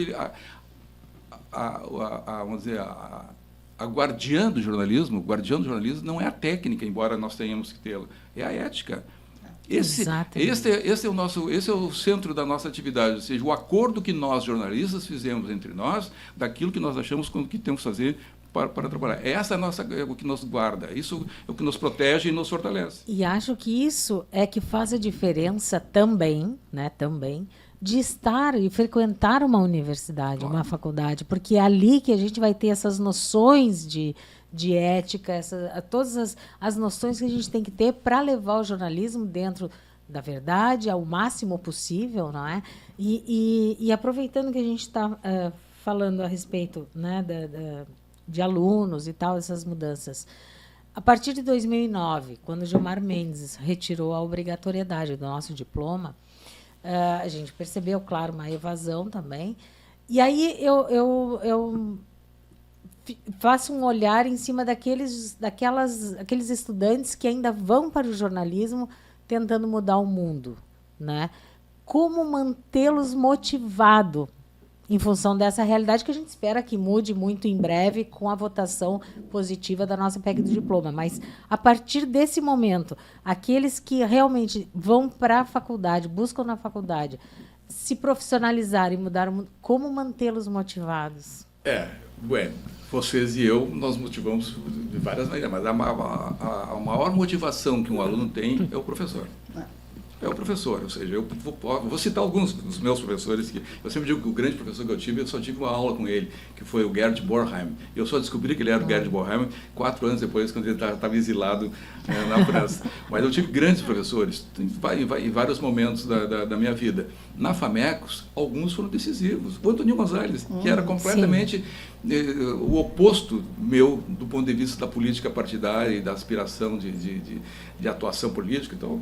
vamos dizer, a guardiã do jornalismo não é a técnica, embora nós tenhamos que tê-la, é a ética. Esse é o centro da nossa atividade, ou seja, o acordo que nós, jornalistas, fizemos entre nós, daquilo que nós achamos que temos que fazer para trabalhar. Essa é o que nos guarda, isso é o que nos protege e nos fortalece. E acho que isso é que faz a diferença também, né, de estar e frequentar uma universidade, uma faculdade, porque é ali que a gente vai ter essas noções de ética, todas as noções que a gente tem que ter para levar o jornalismo dentro da verdade ao máximo possível, não é? E aproveitando que a gente está falando a respeito, né, de alunos e tal, essas mudanças. A partir de 2009, quando Gilmar Mendes retirou a obrigatoriedade do nosso diploma, a gente percebeu, claro, uma evasão também. E aí eu faço um olhar em cima aqueles estudantes que ainda vão para o jornalismo tentando mudar o mundo, né? Como mantê-los motivados em função dessa realidade que a gente espera que mude muito em breve com a votação positiva da nossa PEC do diploma. Mas, a partir desse momento, aqueles que realmente vão para a faculdade, buscam na faculdade, se profissionalizar e mudar o mundo, como mantê-los motivados? Bueno, vocês e eu, nós motivamos de várias maneiras, mas a maior motivação que um aluno tem é o professor. É o professor, ou seja, eu vou citar alguns dos meus professores, que eu sempre digo que o grande professor que eu só tive uma aula com ele, que foi o Gerd Borheim. Eu só descobri que ele era o Gerd Borheim 4 anos depois, quando ele estava exilado na França. Mas eu tive grandes professores em vários momentos da minha vida. Na FAMECOS, alguns foram decisivos. O Antônio Gonzalez, que era completamente o oposto meu do ponto de vista da política partidária e da aspiração de atuação política. Então,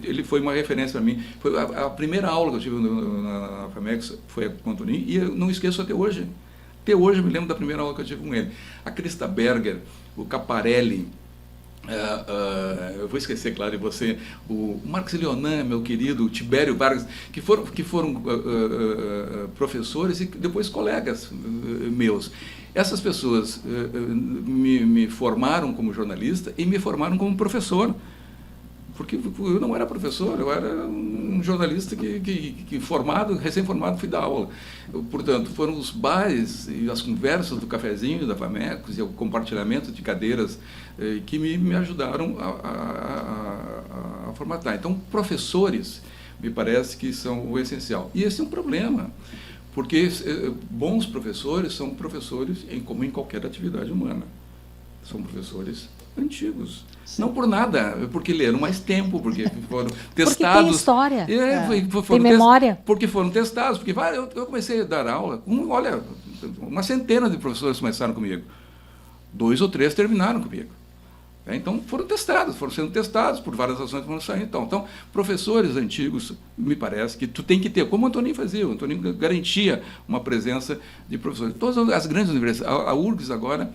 ele foi uma referência para mim. Foi a primeira aula que eu tive na FAMECOS foi com o Antônio, e eu não esqueço até hoje. Até hoje eu me lembro da primeira aula que eu tive com ele. A Krista Berger, o Caparelli, eu vou esquecer, claro, de você, o Marcos Leonan, meu querido, o Tibério Vargas, que foram professores e depois colegas meus. Essas pessoas me formaram como jornalista e me formaram como professor, porque eu não era professor, eu era um jornalista que recém-formado, fui dar aula. Portanto, foram os bares e as conversas do cafezinho da FAMECOS e o compartilhamento de cadeiras que me ajudaram a formatar. Então, professores, me parece que são o essencial. E esse é um problema, porque bons professores são professores como em qualquer atividade humana. São professores antigos. Sim. Não por nada, porque leram mais tempo, porque foram testados. Porque tem história, tem memória. Porque foram testados. Porque eu comecei a dar aula, uma centena de professores começaram comigo. 2 ou 3 terminaram comigo. Então, foram sendo testados por várias ações que vão sair. Então, professores antigos, me parece que tu tem que ter, como o Antoninho fazia, o Antoninho garantia uma presença de professores. Todas as grandes universidades, a URGS agora,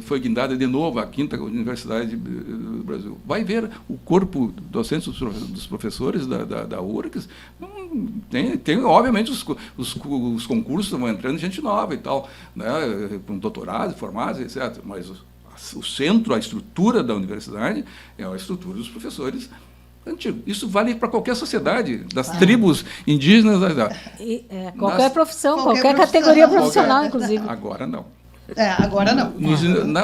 foi guindada de novo, a 5ª Universidade do Brasil. Vai ver o corpo docente dos professores da URGS, tem obviamente, os concursos vão entrando gente nova e tal, né, com doutorado, formados, etc. Mas o centro, a estrutura da universidade é a estrutura dos professores antigos. Isso vale para qualquer sociedade, das tribos indígenas. Qualquer profissão, qualquer categoria profissional, inclusive. Agora não. Agora não.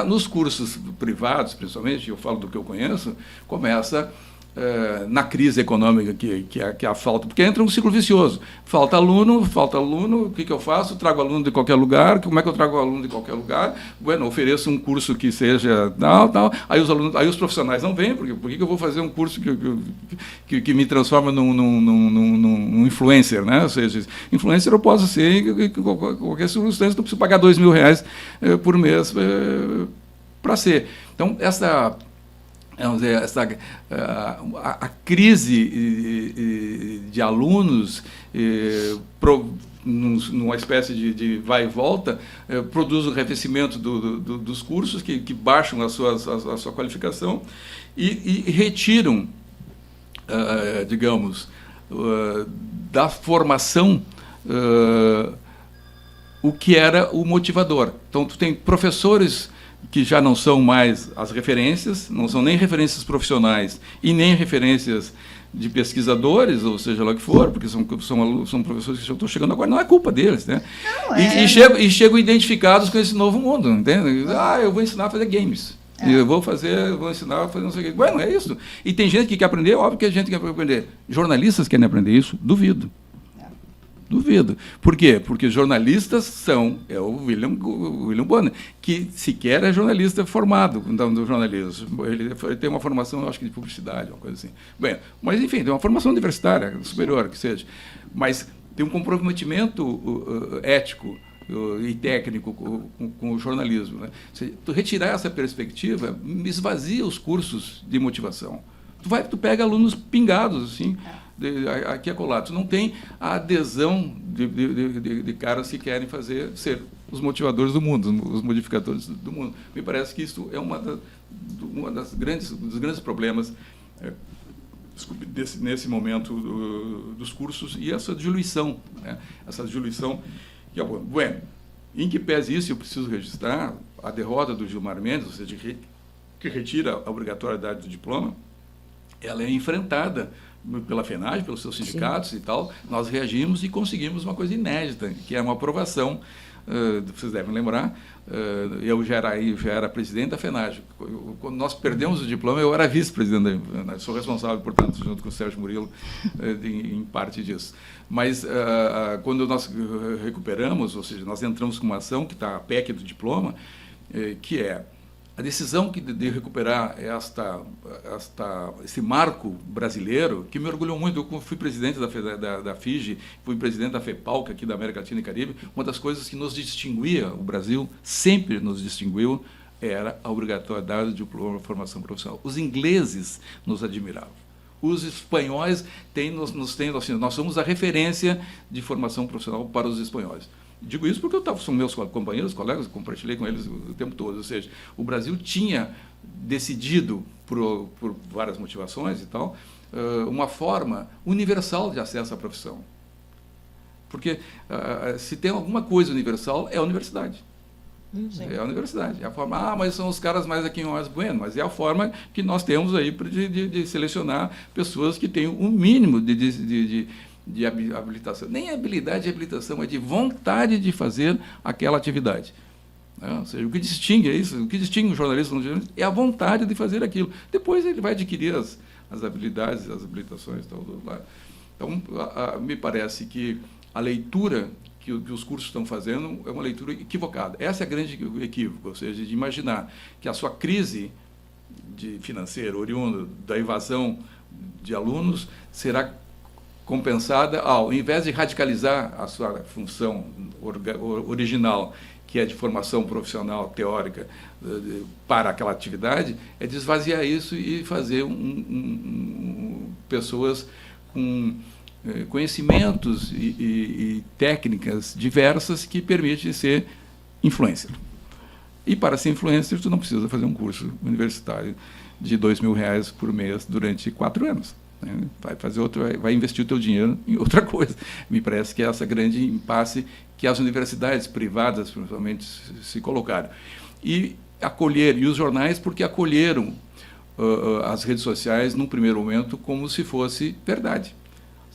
Nos cursos privados, principalmente, eu falo do que eu conheço, começa na crise econômica que é a falta, porque entra um ciclo vicioso. Falta aluno, o que eu faço? Trago aluno de qualquer lugar. Como é que eu trago aluno de qualquer lugar? Bueno, ofereço um curso que seja tal. Aí os profissionais não vêm, porque por que eu vou fazer um curso que me transforma num influencer, né? Ou seja, influencer eu posso ser em qualquer circunstância, não preciso pagar R$2.000 por mês para ser. Então, a crise de alunos numa espécie de vai e volta, produz o arrefecimento dos cursos que baixam a sua qualificação e retiram, digamos, da formação o que era o motivador. Então, tu tem professores que já não são mais as referências, não são nem referências profissionais e nem referências de pesquisadores, ou seja lá o que for, porque são professores que já estão chegando agora, não é culpa deles, né? E chegam identificados com esse novo mundo, entende? Eu vou ensinar a fazer games. Eu vou ensinar a fazer não sei o quê. Bueno, é isso. E tem gente que quer aprender, óbvio que a gente quer aprender. Jornalistas querem aprender isso? Duvido. Duvido. Por quê? Porque jornalistas são, o William Bonner, que sequer é jornalista formado no jornalismo. Ele tem uma formação, eu acho que de publicidade, uma coisa assim. Bem, mas, enfim, tem uma formação universitária, superior, que seja. Mas tem um comprometimento ético e técnico com o jornalismo. Né? Se tu retirar essa perspectiva, esvazia os cursos de motivação. Tu pega alunos pingados, assim, aqui acolá. Tu não tem a adesão de caras que querem ser os motivadores do mundo, os modificadores do mundo. Me parece que isso é dos grandes problemas nesse momento dos cursos, e essa diluição, né? Essa diluição que é bueno. Em que pese isso, eu preciso registrar a derrota do Gilmar Mendes, ou seja, que retira a obrigatoriedade do diploma. Ela é enfrentada pela FENAGE, pelos seus sindicatos. Sim. E tal. Nós reagimos e conseguimos uma coisa inédita, que é uma aprovação. Vocês devem lembrar, eu já era presidente da FENAGE. Quando nós perdemos o diploma, eu era vice-presidente da FENAGE. Sou responsável, portanto, junto com o Sérgio Murilo, em parte disso. Mas, quando nós recuperamos, ou seja, nós entramos com uma ação, que está a PEC do diploma, que é a decisão de recuperar esse marco brasileiro, que me orgulhou muito. Eu fui presidente da FIGE, fui presidente da FEPALC, aqui da América Latina e Caribe. Uma das coisas que nos distinguia, o Brasil sempre nos distinguiu, era a obrigatoriedade de diploma de formação profissional. Os ingleses nos admiravam. Os espanhóis assim, nós somos a referência de formação profissional para os espanhóis. Digo isso porque são meus companheiros, colegas, compartilhei com eles o tempo todo. Ou seja, o Brasil tinha decidido, por várias motivações e tal, uma forma universal de acesso à profissão. Porque se tem alguma coisa universal, é a universidade. Sim. É a universidade. É a forma, mas são os caras mais aqui em mais bueno, mas é a forma que nós temos aí de selecionar pessoas que têm um mínimo de habilitação. Nem habilidade de habilitação, é de vontade de fazer aquela atividade. Ou seja, o que distingue isso, o que distingue um jornalista é a vontade de fazer aquilo. Depois ele vai adquirir as habilidades, as habilitações. Então, me parece que a leitura que os cursos estão fazendo é uma leitura equivocada. Essa é a grande equívoco, ou seja, de imaginar que a sua crise financeira, oriunda da evasão de alunos, será compensada ao invés de radicalizar a sua função original, que é de formação profissional teórica para aquela atividade, é de esvaziar isso e fazer pessoas com conhecimentos e técnicas diversas que permitem ser influencer. E para ser influencer, tu não precisa fazer um curso universitário de R$2.000 por mês durante 4 anos. Vai investir o teu dinheiro em outra coisa. Me parece que é essa grande impasse que as universidades privadas, principalmente, se colocaram. E os jornais, porque acolheram as redes sociais, num primeiro momento, como se fosse verdade.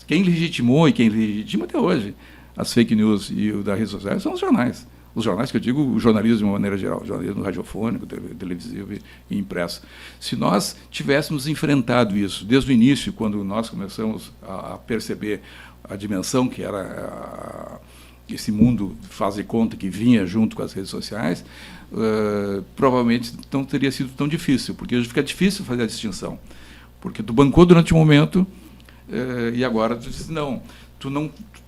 Quem legitimou e quem legitima até hoje as fake news e das redes sociais são os jornais. Os jornais, que eu digo, o jornalismo de uma maneira geral, o jornalismo radiofônico, televisivo e impresso. Se nós tivéssemos enfrentado isso desde o início, quando nós começamos a perceber a dimensão que era esse mundo faz de conta que vinha junto com as redes sociais, provavelmente não teria sido tão difícil, porque hoje fica difícil fazer a distinção. Porque tu bancou durante um momento e agora tu diz, não,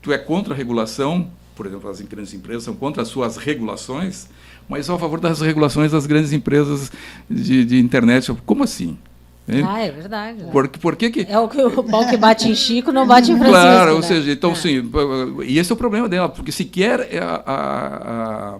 tu é contra a regulação, por exemplo, as grandes empresas são contra as suas regulações, mas são a favor das regulações das grandes empresas de internet. Como assim? É verdade. Por que é o pau que bate em Chico não bate em Francisco. Claro, né? ou seja, então sim, e esse é o problema dela, porque sequer a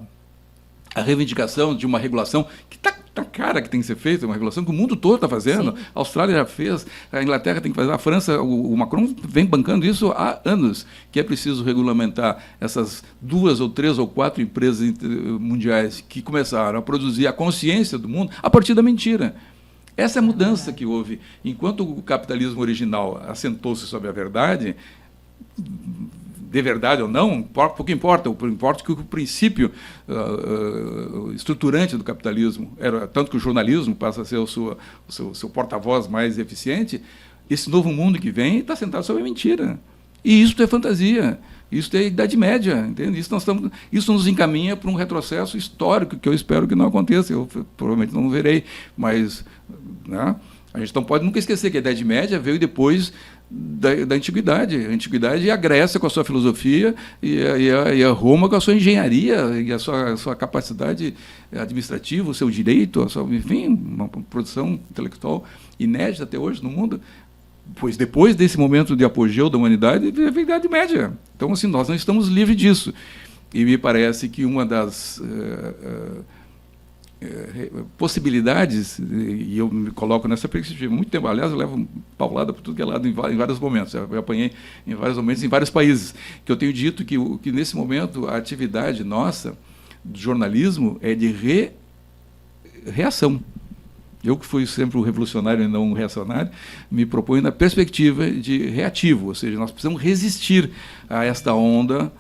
reivindicação de uma regulação que está cara que tem que ser feita, uma regulação que o mundo todo está fazendo. Sim. A Austrália já fez, a Inglaterra tem que fazer, a França, o Macron vem bancando isso há anos, que é preciso regulamentar essas 2 ou 3 ou 4 empresas mundiais que começaram a produzir a consciência do mundo a partir da mentira. Essa é a mudança que houve. Enquanto o capitalismo original assentou-se sobre a verdade, de verdade ou não, pouco importa. Importa que o princípio estruturante do capitalismo era tanto que o jornalismo passa a ser o seu porta-voz mais eficiente. Esse novo mundo que vem está sentado sobre a mentira. E isso é fantasia. Isso é a Idade Média, entende? Isso nos encaminha para um retrocesso histórico que eu espero que não aconteça. Eu provavelmente não verei, mas, né, a gente não pode nunca esquecer que a Idade Média veio depois da Antiguidade. A Antiguidade e a Grécia com a sua filosofia e a Roma com a sua engenharia e a sua capacidade administrativa, o seu direito, enfim, uma produção intelectual inédita até hoje no mundo. Pois depois desse momento de apogeu da humanidade, veio a Idade Média. Então, assim, nós não estamos livres disso. E me parece que uma das possibilidades, e eu me coloco nessa perspectiva, muito tempo, aliás, eu levo paulada por tudo que é lado em vários momentos, eu apanhei em vários momentos, em vários países, que eu tenho dito que nesse momento a atividade nossa, do jornalismo, é de reação. Eu, que fui sempre um revolucionário e não um reacionário, me proponho na perspectiva de reativo, ou seja, nós precisamos resistir a esta onda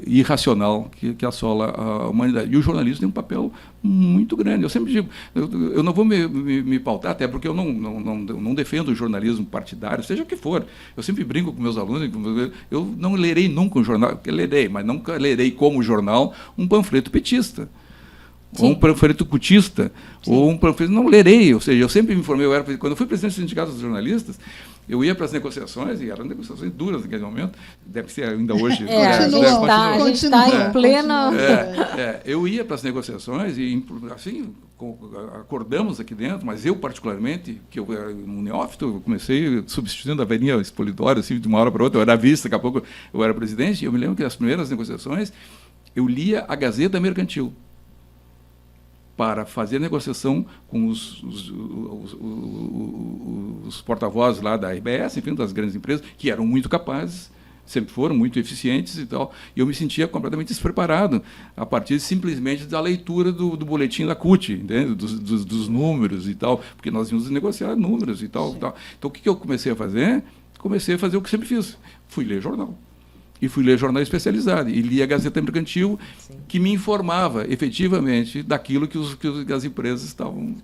irracional que assola a humanidade. E o jornalismo tem um papel muito grande. Eu sempre digo, eu não vou me pautar, até porque eu não defendo o jornalismo partidário, seja o que for. Eu sempre brinco com meus alunos, eu não lerei nunca um jornal, lerei, mas nunca lerei como jornal um panfleto petista. Sim. Ou um panfleto cutista, sim, ou um panfleto... Não lerei, ou seja, eu sempre me informei, quando eu fui presidente do Sindicato dos Jornalistas, eu ia para as negociações, e eram negociações duras naquele momento, deve ser ainda hoje. A gente está em plena... Eu ia para as negociações e, assim, acordamos aqui dentro, mas eu, particularmente, que eu era um neófito, eu comecei substituindo a velhinha Expolidória, assim, de uma hora para outra, eu era vice, daqui a pouco eu era presidente, e eu me lembro que nas primeiras negociações, eu lia a Gazeta Mercantil, para fazer negociação com os porta-vozes lá da RBS, enfim, das grandes empresas, que eram muito capazes, sempre foram muito eficientes e tal, e eu me sentia completamente despreparado a partir simplesmente da leitura do boletim da CUT, entende? Dos números e tal, porque nós íamos negociar números e tal, tal. Então, o que eu comecei a fazer? Comecei a fazer o que sempre fiz, fui ler jornal. E fui ler jornal especializado, e li a Gazeta Mercantil, sim, que me informava efetivamente daquilo que as empresas estavam.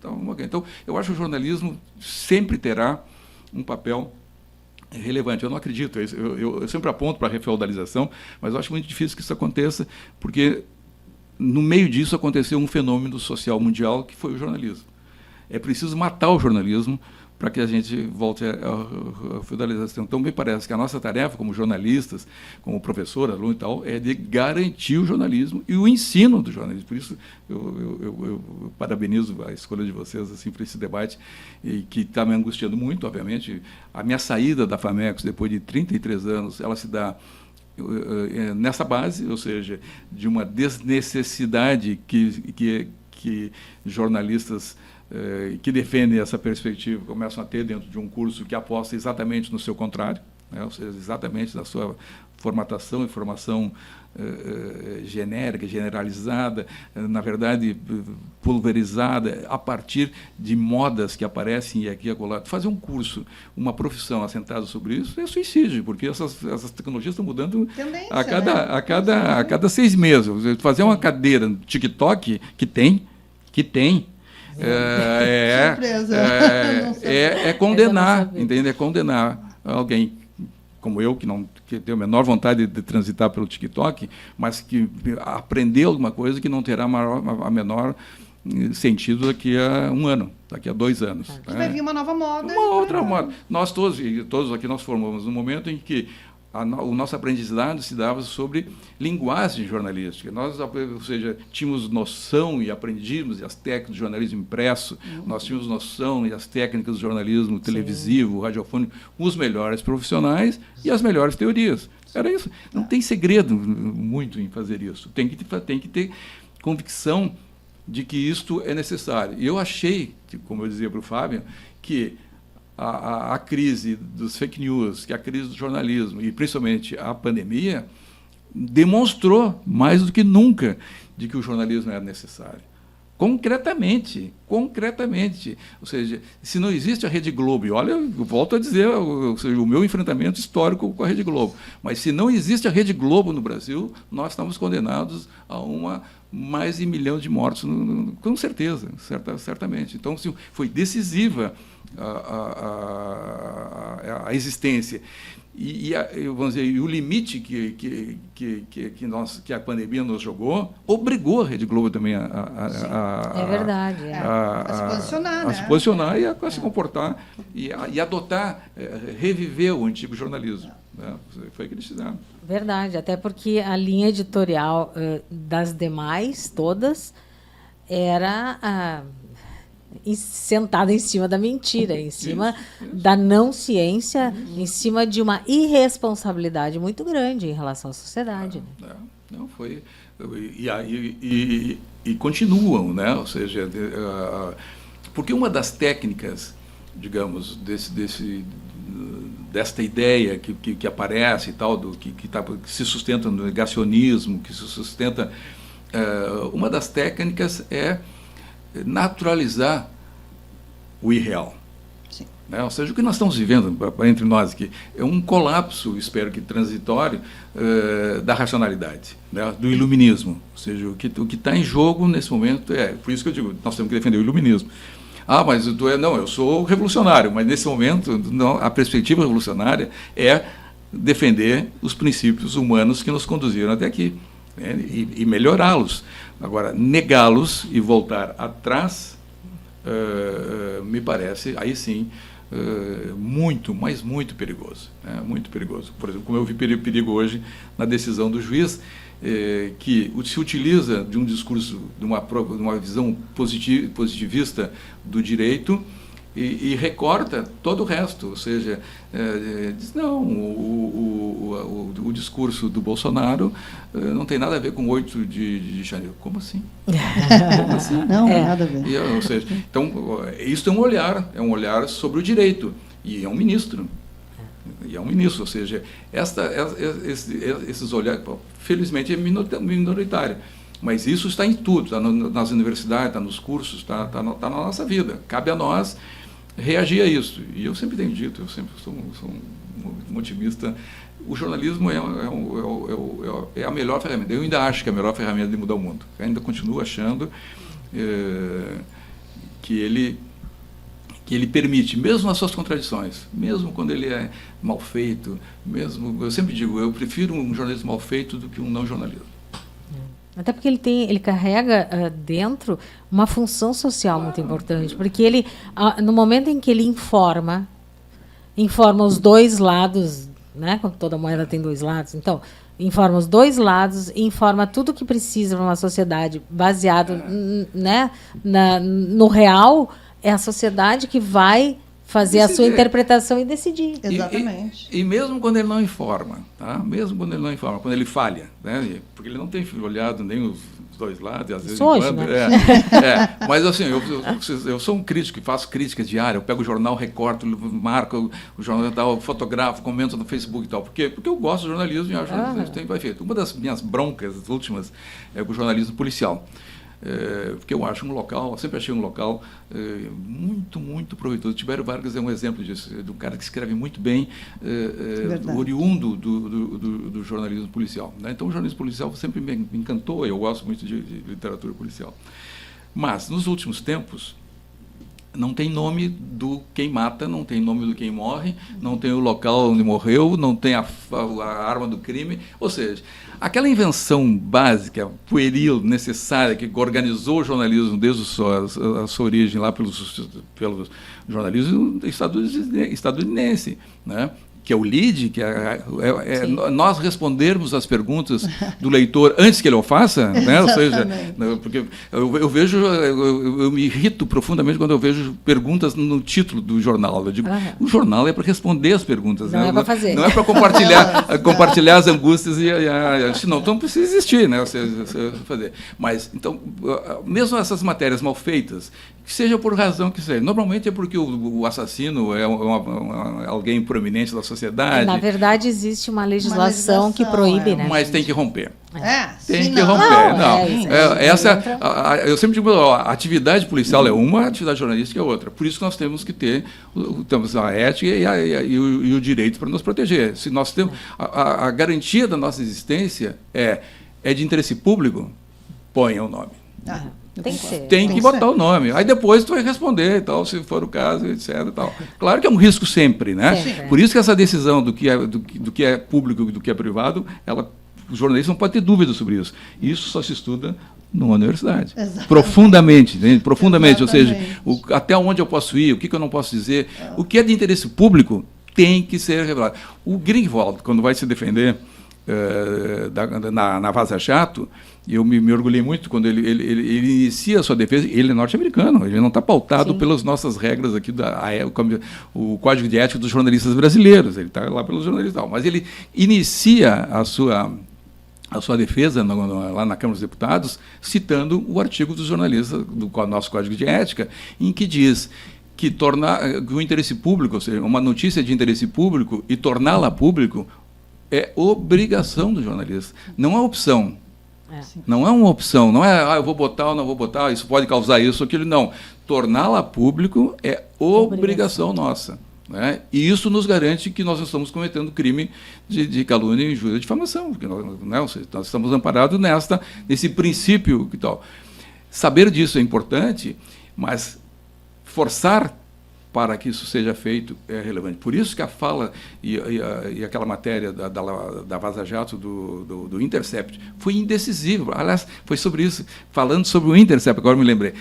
Então, eu acho que o jornalismo sempre terá um papel relevante. Eu não acredito, eu sempre aponto para a refeudalização, mas eu acho muito difícil que isso aconteça, porque no meio disso aconteceu um fenômeno social mundial que foi o jornalismo. É preciso matar o jornalismo para que a gente volte à feudalização. Então, me parece que a nossa tarefa como jornalistas, como professor, aluno e tal, é de garantir o jornalismo e o ensino do jornalismo. Por isso, eu parabenizo a escolha de vocês assim, para esse debate, e que está me angustiando muito, obviamente. A minha saída da FAMECOS, depois de 33 anos, ela se dá nessa base, ou seja, de uma desnecessidade que jornalistas que defendem essa perspectiva começam a ter dentro de um curso que aposta exatamente no seu contrário, né? Ou seja, exatamente na sua formatação e formação genérica, generalizada, na verdade pulverizada, a partir de modas que aparecem aqui e acolá. Fazer um curso, uma profissão assentada sobre isso é suicídio, porque essas tecnologias estão mudando a cada 6 meses. Fazer uma cadeira no TikTok que tem é condenar, entende? É condenar alguém como eu, que tem a menor vontade de transitar pelo TikTok, mas que aprendeu alguma coisa que não terá a menor sentido daqui a 1 ano, daqui a 2 anos. Que vai vir uma nova moda. Uma outra moda. Nós todos aqui nós formamos no momento em que o nosso aprendizado se dava sobre linguagem jornalística. Nós, ou seja, tínhamos noção e aprendíamos as técnicas do jornalismo impresso, nós tínhamos noção e as técnicas do jornalismo televisivo, radiofônico, os melhores profissionais e as melhores teorias. Era isso. Não tem segredo muito em fazer isso. Tem que ter convicção de que isto é necessário. E eu achei, como eu dizia para o Fábio, que a crise dos fake news, que a crise do jornalismo e principalmente a pandemia demonstrou mais do que nunca de que o jornalismo era necessário. Concretamente. Ou seja, se não existe a Rede Globo, e olha, eu volto a dizer, ou seja, o meu enfrentamento histórico com a Rede Globo, mas se não existe a Rede Globo no Brasil, nós estamos condenados a mais de 1 milhão de mortos, com certeza, certamente. Então, foi decisiva a existência. Vamos dizer, e o limite que a pandemia nos jogou obrigou a Rede Globo também é verdade, a se posicionar, a se posicionar e a se comportar e adotar, reviver o antigo jornalismo. Né? Foi o que eles fizeram. Verdade, até porque a linha editorial das demais, todas, era sentada em cima da mentira, em cima da não ciência, em cima de uma irresponsabilidade muito grande em relação à sociedade. Não foi. E continuam, né? Ou seja, porque uma das técnicas, digamos, desta ideia que aparece e tal, que se sustenta no negacionismo, que se sustenta, uma das técnicas é naturalizar o irreal. Sim. Né? Ou seja, o que nós estamos vivendo entre nós aqui é um colapso, espero que transitório, da racionalidade, né? Do iluminismo. Ou seja, o que está em jogo nesse momento por isso que eu digo, nós temos que defender o iluminismo. Mas não, eu sou revolucionário, mas nesse momento não, a perspectiva revolucionária é defender os princípios humanos que nos conduziram até aqui, né? E melhorá-los. Agora, negá-los e voltar atrás, me parece, aí sim, muito, mas muito perigoso. Né? Muito perigoso. Por exemplo, como eu vi perigo hoje na decisão do juiz, que se utiliza de um discurso, de uma visão positivista do direito e recorta todo o resto. Ou seja, diz, não, o discurso do Bolsonaro não tem nada a ver com 8 de janeiro. Como assim? Como assim? Não, nada a ver. Ou seja, então, isso é um olhar sobre o direito, e é um ministro. Ou seja, esses olhares, felizmente, é minoritário, mas isso está em tudo, está nas universidades, está nos cursos, está na nossa vida. Cabe a nós reagir a isso. E eu sempre tenho dito, eu sempre sou um otimista, o jornalismo é a melhor ferramenta. Eu ainda acho que é a melhor ferramenta de mudar o mundo. Eu ainda continuo achando que ele permite, mesmo nas suas contradições, mesmo quando ele é mal feito, eu sempre digo, eu prefiro um jornalismo mal feito do que um não jornalismo. Até porque ele carrega dentro uma função social muito importante, porque ele, no momento em que ele informa os dois lados, né? Como toda moeda tem dois lados, então informa os dois lados, informa tudo o que precisa para uma sociedade baseado, né, no real. É a sociedade que vai fazer decidir. A sua interpretação e decidir. Exatamente. E mesmo quando ele não informa, tá? Mesmo quando ele não informa, quando ele falha, né? Porque ele não tem olhado nem os dois lados, e às vezes hoje, quando, né? Mas assim, eu sou um crítico, faço críticas diárias, eu pego o jornal, recorto, marco o jornal, tal, fotografo, comento no Facebook e tal. Por quê? Porque eu gosto do jornalismo e acho que tem que vai feito. Uma das minhas broncas últimas é com o jornalismo policial. Porque eu acho sempre achei um local muito, muito proveitoso. Tibério Vargas é um exemplo disso, de um cara que escreve muito bem, oriundo do jornalismo policial. Né? Então, o jornalismo policial sempre me encantou, eu gosto muito de literatura policial. Mas, nos últimos tempos, não tem nome do quem mata, não tem nome do quem morre, não tem o local onde morreu, não tem a arma do crime. Ou seja, aquela invenção básica, pueril, necessária, que organizou o jornalismo desde a sua origem lá pelo jornalismo estadunidense, né? que é o lead, que nós respondermos as perguntas do leitor antes que ele o faça, né? Ou seja, porque eu vejo, eu me irrito profundamente quando eu vejo perguntas no título do jornal. Eu digo, o jornal é para responder as perguntas, não é para fazer. Não é para compartilhar as angústias senão então precisa existir, né? Você fazer. Mas então, mesmo essas matérias mal feitas, que seja por razão que seja, normalmente é porque o assassino é alguém proeminente da sociedade. Na verdade, existe uma legislação que proíbe, né? Mas tem que romper. Tem que romper. Eu sempre digo, a atividade policial é uma, a atividade jornalística é outra. Por isso que nós temos que ter a ética e o direito para nos proteger. Se nós temos a garantia da nossa existência é de interesse público, ponha o nome. Tem que botar o nome. Aí depois tu vai responder e tal, se for o caso, etc. E tal. Claro que é um risco sempre, né? Sempre. Por isso que essa decisão do que é público e do que é privado, os jornalistas não podem ter dúvida sobre isso. Isso só se estuda numa universidade. Exatamente. Profundamente, né? Profundamente. Exatamente. Ou seja, até onde eu posso ir, o que eu não posso dizer. O que é de interesse público tem que ser revelado. O Greenwald, quando vai se defender na Vaza Jato, eu me orgulhei muito quando ele inicia a sua defesa. Ele é norte-americano, ele não está pautado pelas nossas regras aqui, o Código de Ética dos Jornalistas Brasileiros, ele está lá pelos jornalistas, mas ele inicia a sua defesa lá na Câmara dos Deputados, citando o artigo dos jornalistas do nosso Código de Ética, em que diz que o interesse público, ou seja, uma notícia de interesse público e torná-la público é obrigação do jornalista, não é opção. Não é uma opção, não é eu vou botar ou não vou botar, isso pode causar isso ou aquilo, não. Torná-la público é obrigação nossa. Né? E isso nos garante que nós não estamos cometendo crime de calúnia, injúria e difamação, porque nós estamos amparados nesse princípio e tal. Saber disso é importante, mas forçar para que isso seja feito é relevante. Por isso que a fala e aquela matéria da Vaza Jato do Intercept foi indecisiva. Aliás, foi sobre isso, falando sobre o Intercept, agora me lembrei,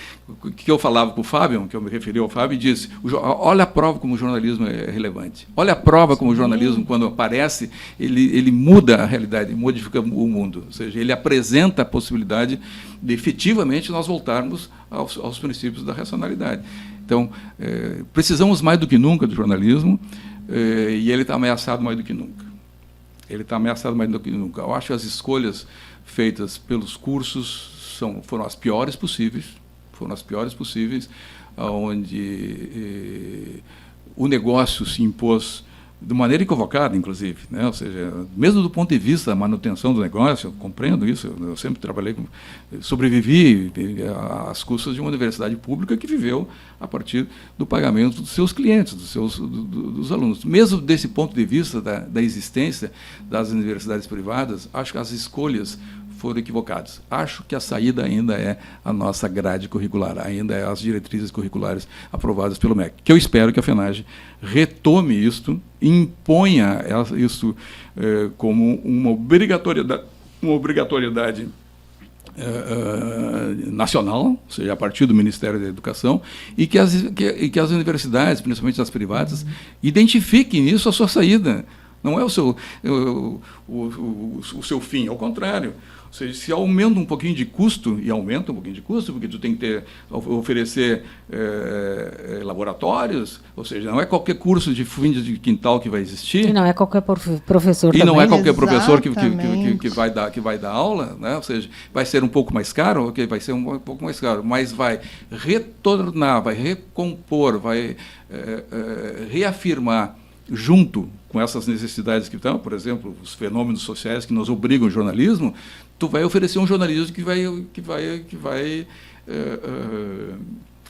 que eu falava com o Fábio, que eu me referi ao Fábio, e disse, olha a prova como o jornalismo é relevante. Olha a prova como o jornalismo, quando aparece, ele muda a realidade, modifica o mundo. Ou seja, ele apresenta a possibilidade de efetivamente nós voltarmos aos princípios da racionalidade. Então, precisamos mais do que nunca do jornalismo, e ele está ameaçado mais do que nunca. Ele está ameaçado mais do que nunca. Eu acho que as escolhas feitas pelos cursos foram as piores possíveis, onde o negócio se impôs de maneira equivocada, inclusive, né? Ou seja, mesmo do ponto de vista da manutenção do negócio, eu compreendo isso, eu sempre trabalhei, sobrevivi às custas de uma universidade pública que viveu a partir do pagamento dos seus clientes, dos alunos. Mesmo desse ponto de vista da existência das universidades privadas, acho que as escolhas foram equivocados. Acho que a saída ainda é a nossa grade curricular, ainda é as diretrizes curriculares aprovadas pelo MEC, que eu espero que a FENAGE retome isto, imponha isso como uma obrigatoriedade nacional, ou seja, a partir do Ministério da Educação, e que as universidades, principalmente as privadas, identifiquem nisso a sua saída. Não é o seu fim, ao contrário. Ou seja, se aumenta um pouquinho de custo, e aumenta um pouquinho de custo, porque tu tem que oferecer laboratórios, ou seja, não é qualquer curso de fim de quintal que vai existir. E não é qualquer professor também. E não é qualquer professor que vai dar aula, né? Ou seja, vai ser um pouco mais caro, ok, vai ser um pouco mais caro, mas vai retornar, vai recompor, vai reafirmar junto com essas necessidades que estão, por exemplo, os fenômenos sociais que nos obrigam ao jornalismo, tu vai oferecer um jornalismo que vai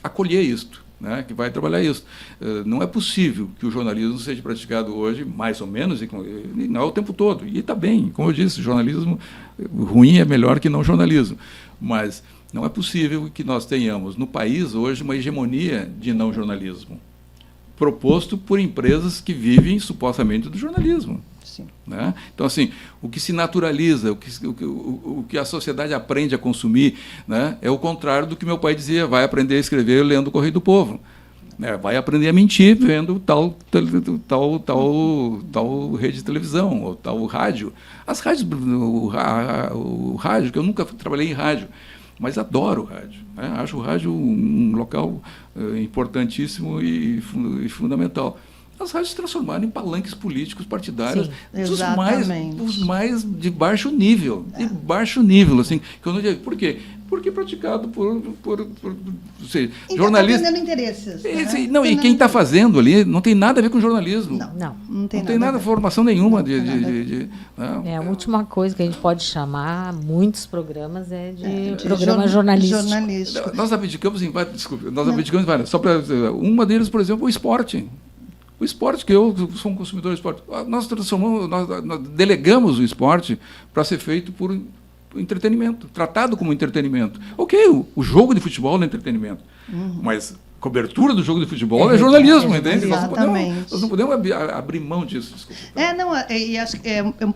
acolher isto, né? Que vai trabalhar isso. Não é possível que o jornalismo seja praticado hoje, mais ou menos, e não é o tempo todo. E está bem, como eu disse, jornalismo ruim é melhor que não jornalismo. Mas não é possível que nós tenhamos no país hoje uma hegemonia de não jornalismo, proposto por empresas que vivem supostamente do jornalismo. Sim. Né? Então, assim, o que se naturaliza, o que a sociedade aprende a consumir, né, é o contrário do que meu pai dizia, vai aprender a escrever lendo o Correio do Povo. né? Vai aprender a mentir vendo tal rede de televisão, ou tal rádio. As rádios, o rádio, que eu nunca trabalhei em rádio, mas adoro o rádio, né? Acho o rádio um local importantíssimo e fundamental. As rádios se transformaram em palanques políticos partidários dos mais de baixo nível, assim. Que eu não digo, por quê? Porque praticado por seja, jornalistas. Tá interesses. Não, e quem está fazendo ali não tem nada a ver com jornalismo. Não tem nada, formação nenhuma. A última coisa que a gente pode chamar muitos programas é de programa jornalístico. Nós abdicamos em vários. Desculpa, nós abdicamos em vários. Só para uma deles, por exemplo, o esporte. O esporte, que eu sou um consumidor de esporte, nós delegamos o esporte para ser feito por entretenimento, tratado como entretenimento. Ok, o jogo de futebol é entretenimento, mas cobertura do jogo de futebol é jornalismo, entende? Nós não podemos abrir mão disso. Desculpa. E acho que é um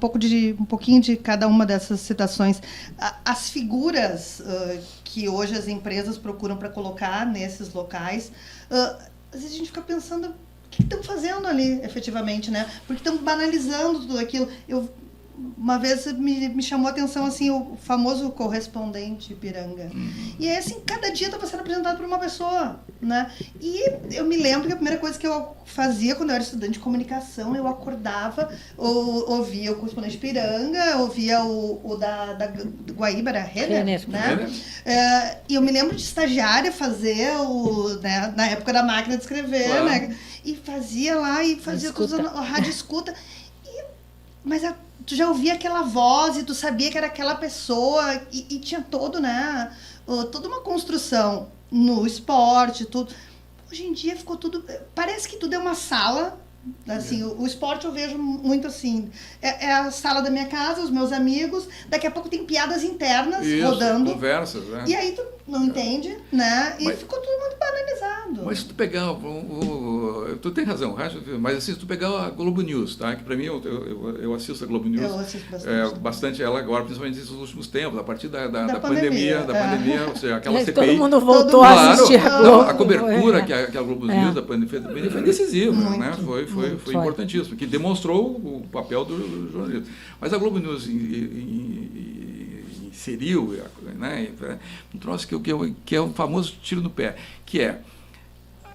pouquinho de cada uma dessas citações. As figuras que hoje as empresas procuram para colocar nesses locais, às vezes a gente fica pensando o que estão fazendo ali, efetivamente, né? Porque estão banalizando tudo aquilo. Uma vez me chamou a atenção assim, o famoso correspondente Ipiranga. E aí, assim, cada dia estava sendo apresentado por uma pessoa, né? E eu me lembro que a primeira coisa que eu fazia quando eu era estudante de comunicação, eu acordava, ouvia o correspondente Ipiranga, ouvia o da Guaíba, era Renner, né? E eu me lembro de estagiária fazer na época da máquina de escrever, claro, né? E fazia lá, e fazia a rádio escuta. Mas tu já ouvia aquela voz e tu sabia que era aquela pessoa e tinha todo, né, toda uma construção no esporte, tudo. Hoje em dia ficou tudo... Parece que tudo é uma sala, assim, o esporte eu vejo muito assim, é a sala da minha casa, os meus amigos, daqui a pouco tem piadas internas rodando. Conversas, né? E aí tu não entende, né? E ficou tudo muito banalizado. Mas se tu pegar, tu tem razão, mas assim, se tu pegar a Globo News, tá? Que para mim, eu assisto a Globo News. Eu assisto bastante. Bastante ela agora, principalmente nesses últimos tempos, a partir da pandemia, ou seja, aquela CPI. Todo mundo voltou a assistir a Globo. A cobertura que a Globo News da pandemia foi decisiva, né? Foi importantíssimo, que demonstrou o papel do jornalismo. Mas a Globo News inseriu, né, um troço que é o famoso tiro no pé, que é: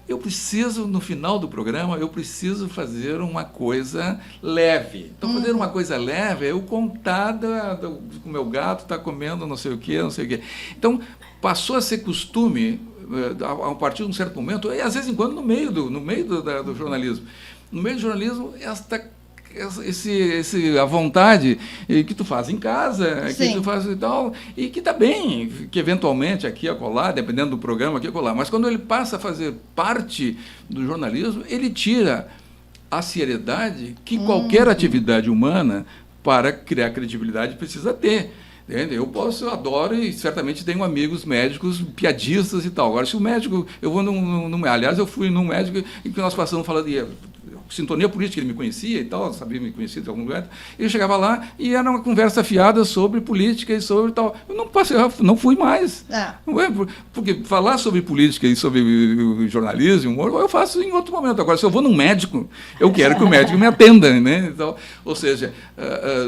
eu preciso, no final do programa, eu preciso fazer uma coisa leve. Então, fazer uma coisa leve é eu contar que o meu gato está comendo não sei o quê. Então, passou a ser costume, a partir de um certo momento, e às vezes em quando no meio do jornalismo. No meio do jornalismo, a vontade que tu faz em casa, que tu faz e tal, e que está bem, que eventualmente aqui a colar, dependendo do programa, aqui a colar. Mas quando ele passa a fazer parte do jornalismo, ele tira a seriedade que qualquer atividade humana, para criar credibilidade, precisa ter. Eu adoro e certamente tenho amigos médicos, piadistas e tal. Agora, se o médico, eu vou aliás, eu fui num médico em que nós passamos falando de sintonia política, ele me conhecia e tal, sabia me conhecia de algum lugar. Ele chegava lá e era uma conversa fiada sobre política e sobre tal. Eu não fui mais. Porque falar sobre política e sobre jornalismo, eu faço em outro momento. Agora, se eu vou num médico, eu quero que o médico me atenda, né? Então, ou seja,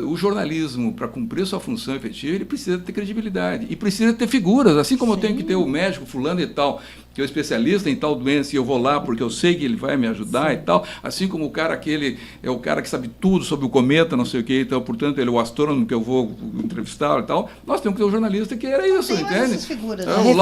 o jornalismo, para cumprir sua função efetiva, ele precisa ter credibilidade e precisa ter figuras, assim como eu tenho que ter o médico fulano e tal, que é o especialista em tal doença e eu vou lá porque eu sei que ele vai me ajudar e tal, assim como o cara aquele é o cara que sabe tudo sobre o cometa, não sei o que, então, portanto, ele é o astrônomo que eu vou entrevistar e tal, nós temos que ter um jornalista que era isso, entende? Figuras, o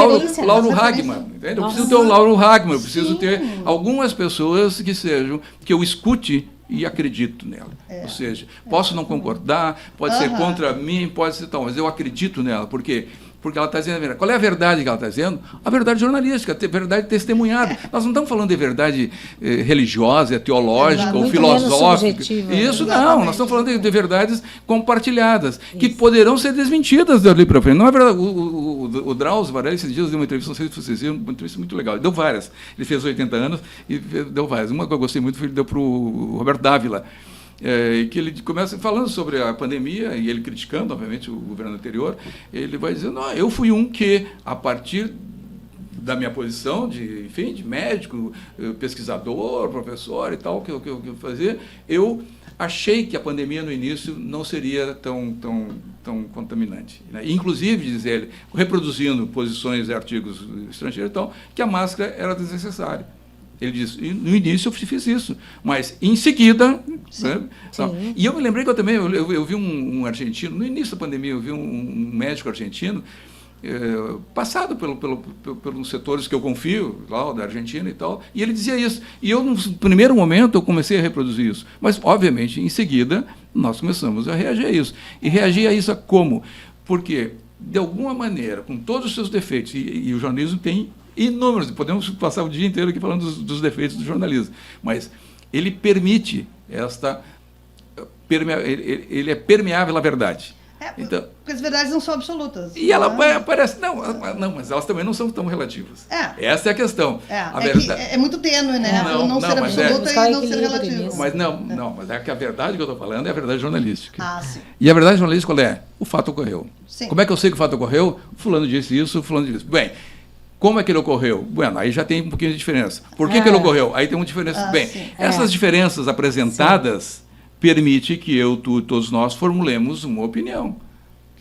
Lauro Hagman, entende? Eu preciso ter o Lauro Hagman, eu preciso ter algumas pessoas que eu escute e acredito nela. Ou seja, posso não concordar, pode ser contra mim, pode ser tal, mas eu acredito nela, porque ela está dizendo a verdade. Qual é a verdade que ela está dizendo? A verdade jornalística, a verdade testemunhada. Nós não estamos falando de verdade religiosa, teológica ou filosófica. Isso não, nós estamos falando de verdades compartilhadas, que poderão ser desmentidas dali para frente. Não é verdade. O Drauzio Varela, esses dias, deu uma entrevista, não sei se vocês viram, uma entrevista muito legal. Ele deu várias. Ele fez 80 anos e deu várias. Uma que eu gostei muito foi ele deu para o Roberto Dávila. Que ele começa falando sobre a pandemia, e ele criticando, obviamente, o governo anterior, ele vai dizer, não, eu fui um que, a partir da minha posição de, enfim, de médico, pesquisador, professor e tal, que eu fazia, eu achei que a pandemia no início não seria tão contaminante, né? Inclusive, diz ele, reproduzindo posições e artigos estrangeiros e tal, que a máscara era desnecessária. Ele disse, no início eu fiz isso, mas em seguida... Né? Sim. E eu me lembrei que eu também, eu vi um argentino, no início da pandemia, eu vi um médico argentino, passado pelos setores que eu confio, lá da Argentina e tal, e ele dizia isso. E eu, no primeiro momento, eu comecei a reproduzir isso. Mas, obviamente, em seguida, nós começamos a reagir a isso. E reagir a isso como? Porque, de alguma maneira, com todos os seus defeitos, e o jornalismo tem inúmeros, podemos passar o dia inteiro aqui falando dos defeitos do jornalismo, mas ele permite ele é permeável à verdade. Então, porque as verdades não são absolutas. E ela parece... Não, mas elas também não são tão relativas. Essa é a questão. É muito tênue, né? Não ser absoluta e não ser relativa. Mas é que a verdade que eu estou falando é a verdade jornalística. Sim. E a verdade jornalística qual é? O fato ocorreu. Sim. Como é que eu sei que o fato ocorreu? Fulano disse isso, fulano disse isso. Bem, como é que ele ocorreu? Bueno, aí já tem um pouquinho de diferença. Por que ele ocorreu? Aí tem uma diferença. Bem, essas diferenças apresentadas permite que eu, tu, todos nós formulemos uma opinião.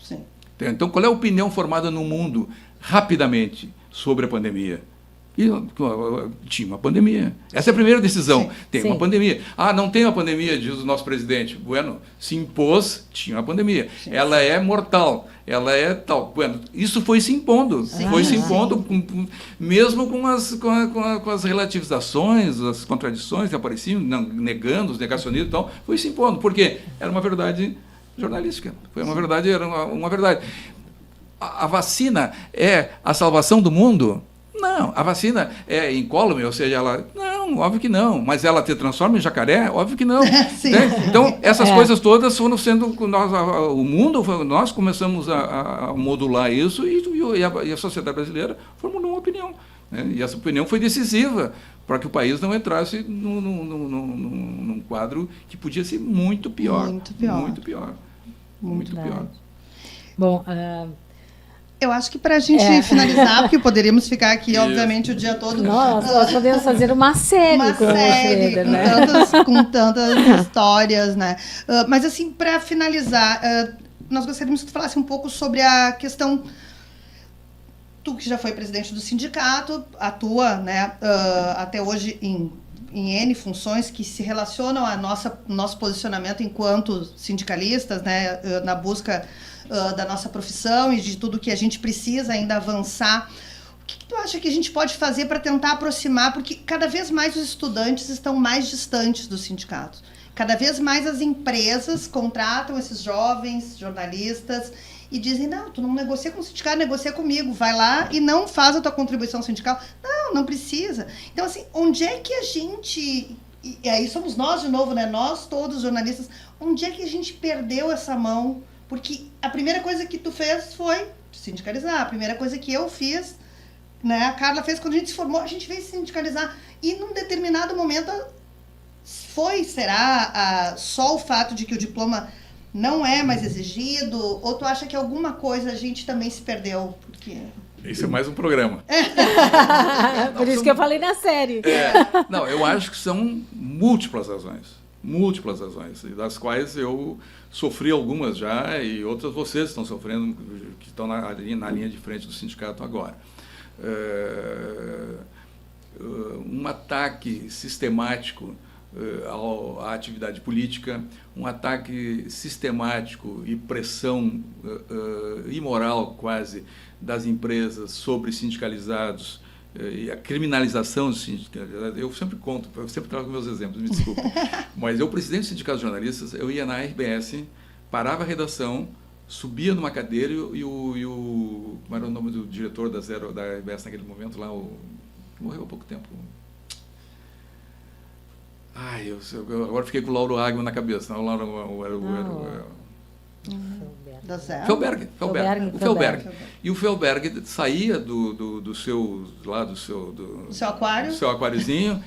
Sim. Então, qual é a opinião formada no mundo rapidamente sobre a pandemia? E tinha uma pandemia. Essa é a primeira decisão. Tem uma pandemia. Não tem uma pandemia, diz o nosso presidente. Bueno, se impôs, tinha uma pandemia. Ela é mortal, ela é tal. Bueno, isso foi se impondo. Foi se impondo, mesmo com as relativizações, as contradições que apareciam, negando, os negacionistas e tal, foi se impondo. Por quê? Era uma verdade jornalística. Foi uma verdade, era uma verdade. A vacina é a salvação do mundo? Não, a vacina é incólume, ou seja, ela... Não, óbvio que não. Mas ela te transforma em jacaré? Óbvio que não. Sim. Então, essas coisas todas foram sendo... o mundo, nós começamos a modular isso e a sociedade brasileira formulou uma opinião. Né? E essa opinião foi decisiva para que o país não entrasse num quadro que podia ser muito pior. Muito pior. Muito pior. Muito pior. Bom... Eu acho que para a gente finalizar, porque poderíamos ficar aqui, obviamente, o dia todo. Nós podemos fazer uma série com o Schroeder, né? Com tantas histórias, né? Mas, assim, para finalizar, nós gostaríamos que tu falasse um pouco sobre a questão... Tu, que já foi presidente do sindicato, atua, né, até hoje em N funções que se relacionam ao nosso posicionamento enquanto sindicalistas, né, na busca... da nossa profissão e de tudo que a gente precisa ainda avançar. O que tu acha que a gente pode fazer para tentar aproximar? Porque cada vez mais os estudantes estão mais distantes dos sindicatos. Cada vez mais as empresas contratam esses jovens jornalistas e dizem, não, tu não negocia com o sindicato, negocia comigo. Vai lá e não faz a tua contribuição sindical. Não precisa. Então, assim, onde é que a gente... E aí somos nós de novo, né? Nós todos jornalistas. Onde é que a gente perdeu essa mão? Porque a primeira coisa que tu fez foi sindicalizar. A primeira coisa que eu fiz, né, a Carla fez quando a gente se formou, a gente veio sindicalizar. E num determinado momento será só o fato de que o diploma não é mais exigido? Ou tu acha que alguma coisa a gente também se perdeu? Porque... Esse é mais um programa. Por isso que eu falei na série. Não, eu acho que são múltiplas razões, e das quais eu sofri algumas já, e outras vocês estão sofrendo, que estão na linha de frente do sindicato agora. Um ataque sistemático à atividade política, um ataque sistemático e pressão imoral quase das empresas sobre sindicalizados, e a criminalização dos sindicalizados. Eu sempre trago meus exemplos, me desculpe. Mas eu, presidente do Sindicato de Jornalistas, eu ia na RBS, parava a redação, subia numa cadeira e o como era o nome do diretor da RBS naquele momento lá, morreu há pouco tempo. Eu agora fiquei com o Lauro Agman na cabeça. Não, o Lauro era Da Zero? Felberg. O Felberg. E o Felberg saía do seu aquário? Do seu aquáriozinho,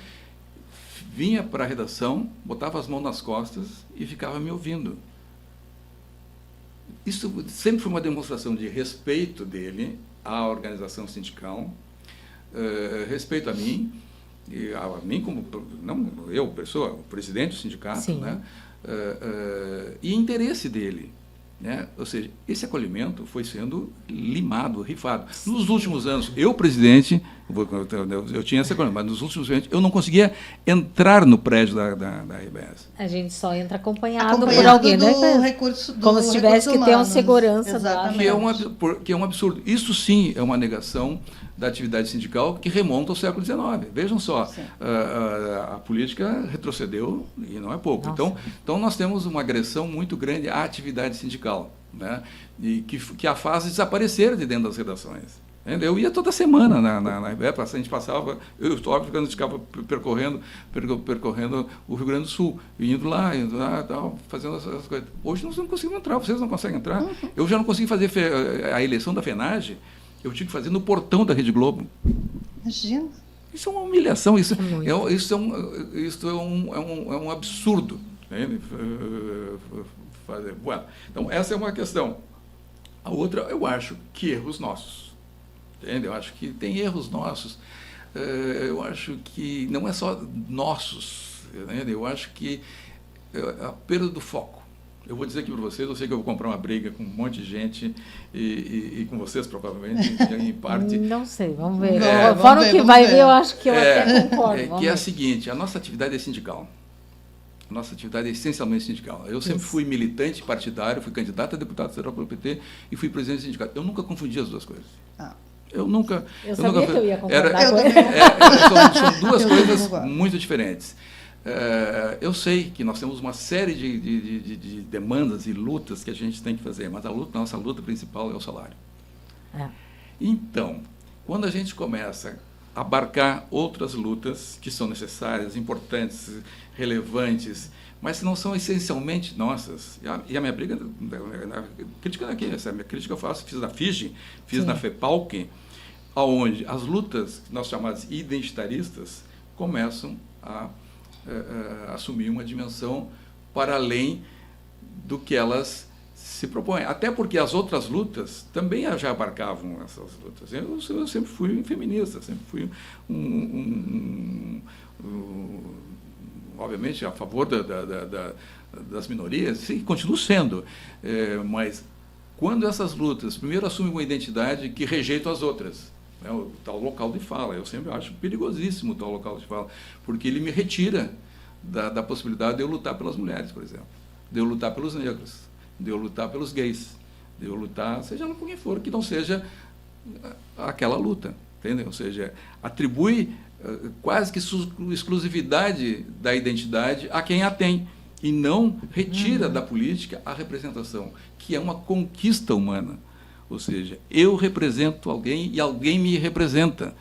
vinha para a redação, botava as mãos nas costas e ficava me ouvindo. Isso sempre foi uma demonstração de respeito dele à organização sindical, respeito a mim, e a mim como, não eu, pessoa, o presidente do sindicato, né? E interesse dele. Né? Ou seja, esse acolhimento foi sendo limado, rifado. Nos últimos anos, eu, presidente, eu tinha esse acolhimento, mas nos últimos anos eu não conseguia entrar no prédio da RBS. A gente só entra acompanhado por alguém, né? Como se tivesse que ter uma segurança. Que é um absurdo. Isso sim é uma negação da atividade sindical que remonta ao século XIX. Vejam só, a política retrocedeu e não é pouco. Então nós temos uma agressão muito grande à atividade sindical, né? E que a faz desaparecer de dentro das redações. Eu ia toda semana na RBS, a gente passava, óbvio que a gente ficava percorrendo o Rio Grande do Sul, indo lá, tal, fazendo essas coisas. Hoje nós não conseguimos entrar, vocês não conseguem entrar. Eu já não consegui fazer a eleição da FENAGE, eu tive que fazer no portão da Rede Globo. Imagina. Isso é uma humilhação, isso é um absurdo. Né? Bueno, então, essa é uma questão. A outra, eu acho que erros nossos. Entende? Eu acho que tem erros nossos. Eu acho que não é só nossos. Entende? Eu acho que a perda do foco. Eu vou dizer aqui para vocês, eu sei que eu vou comprar uma briga com um monte de gente e com vocês, provavelmente, em parte. Não sei, vamos ver. Fora o que vai ver, eu acho que eu até concordo. Que é a seguinte, a nossa atividade é sindical. A nossa atividade é essencialmente sindical. Eu sempre fui militante partidário, fui candidato a deputado federal pelo PT e fui presidente do sindicato. Eu nunca confundi as duas coisas. Eu sabia que eu ia concordar com ele. São duas coisas muito diferentes. Eu sei que nós temos uma série de demandas e lutas que a gente tem que fazer, mas nossa luta principal é o salário. Então, quando a gente começa a abarcar outras lutas que são necessárias, importantes, relevantes, mas que não são essencialmente nossas, e a minha briga, crítica aqui, essa minha crítica eu faço, fiz na FIGE, fiz na FEPALC, onde as lutas, nós chamadas identitaristas, começam a assumir uma dimensão para além do que elas se propõem. Até porque as outras lutas também já abarcavam essas lutas. Eu sempre fui feminista, sempre fui obviamente, a favor das minorias, sim, continuo sendo. Mas quando essas lutas, primeiro assumem uma identidade que rejeita as outras, o tal local de fala. Eu sempre acho perigosíssimo o tal local de fala, porque ele me retira da possibilidade de eu lutar pelas mulheres, por exemplo, de eu lutar pelos negros, de eu lutar pelos gays, de eu lutar, seja lá por quem for, que não seja aquela luta, entendeu? Ou seja, atribui quase que exclusividade da identidade a quem a tem, e não retira da política a representação, que é uma conquista humana. Ou seja, eu represento alguém e alguém me representa.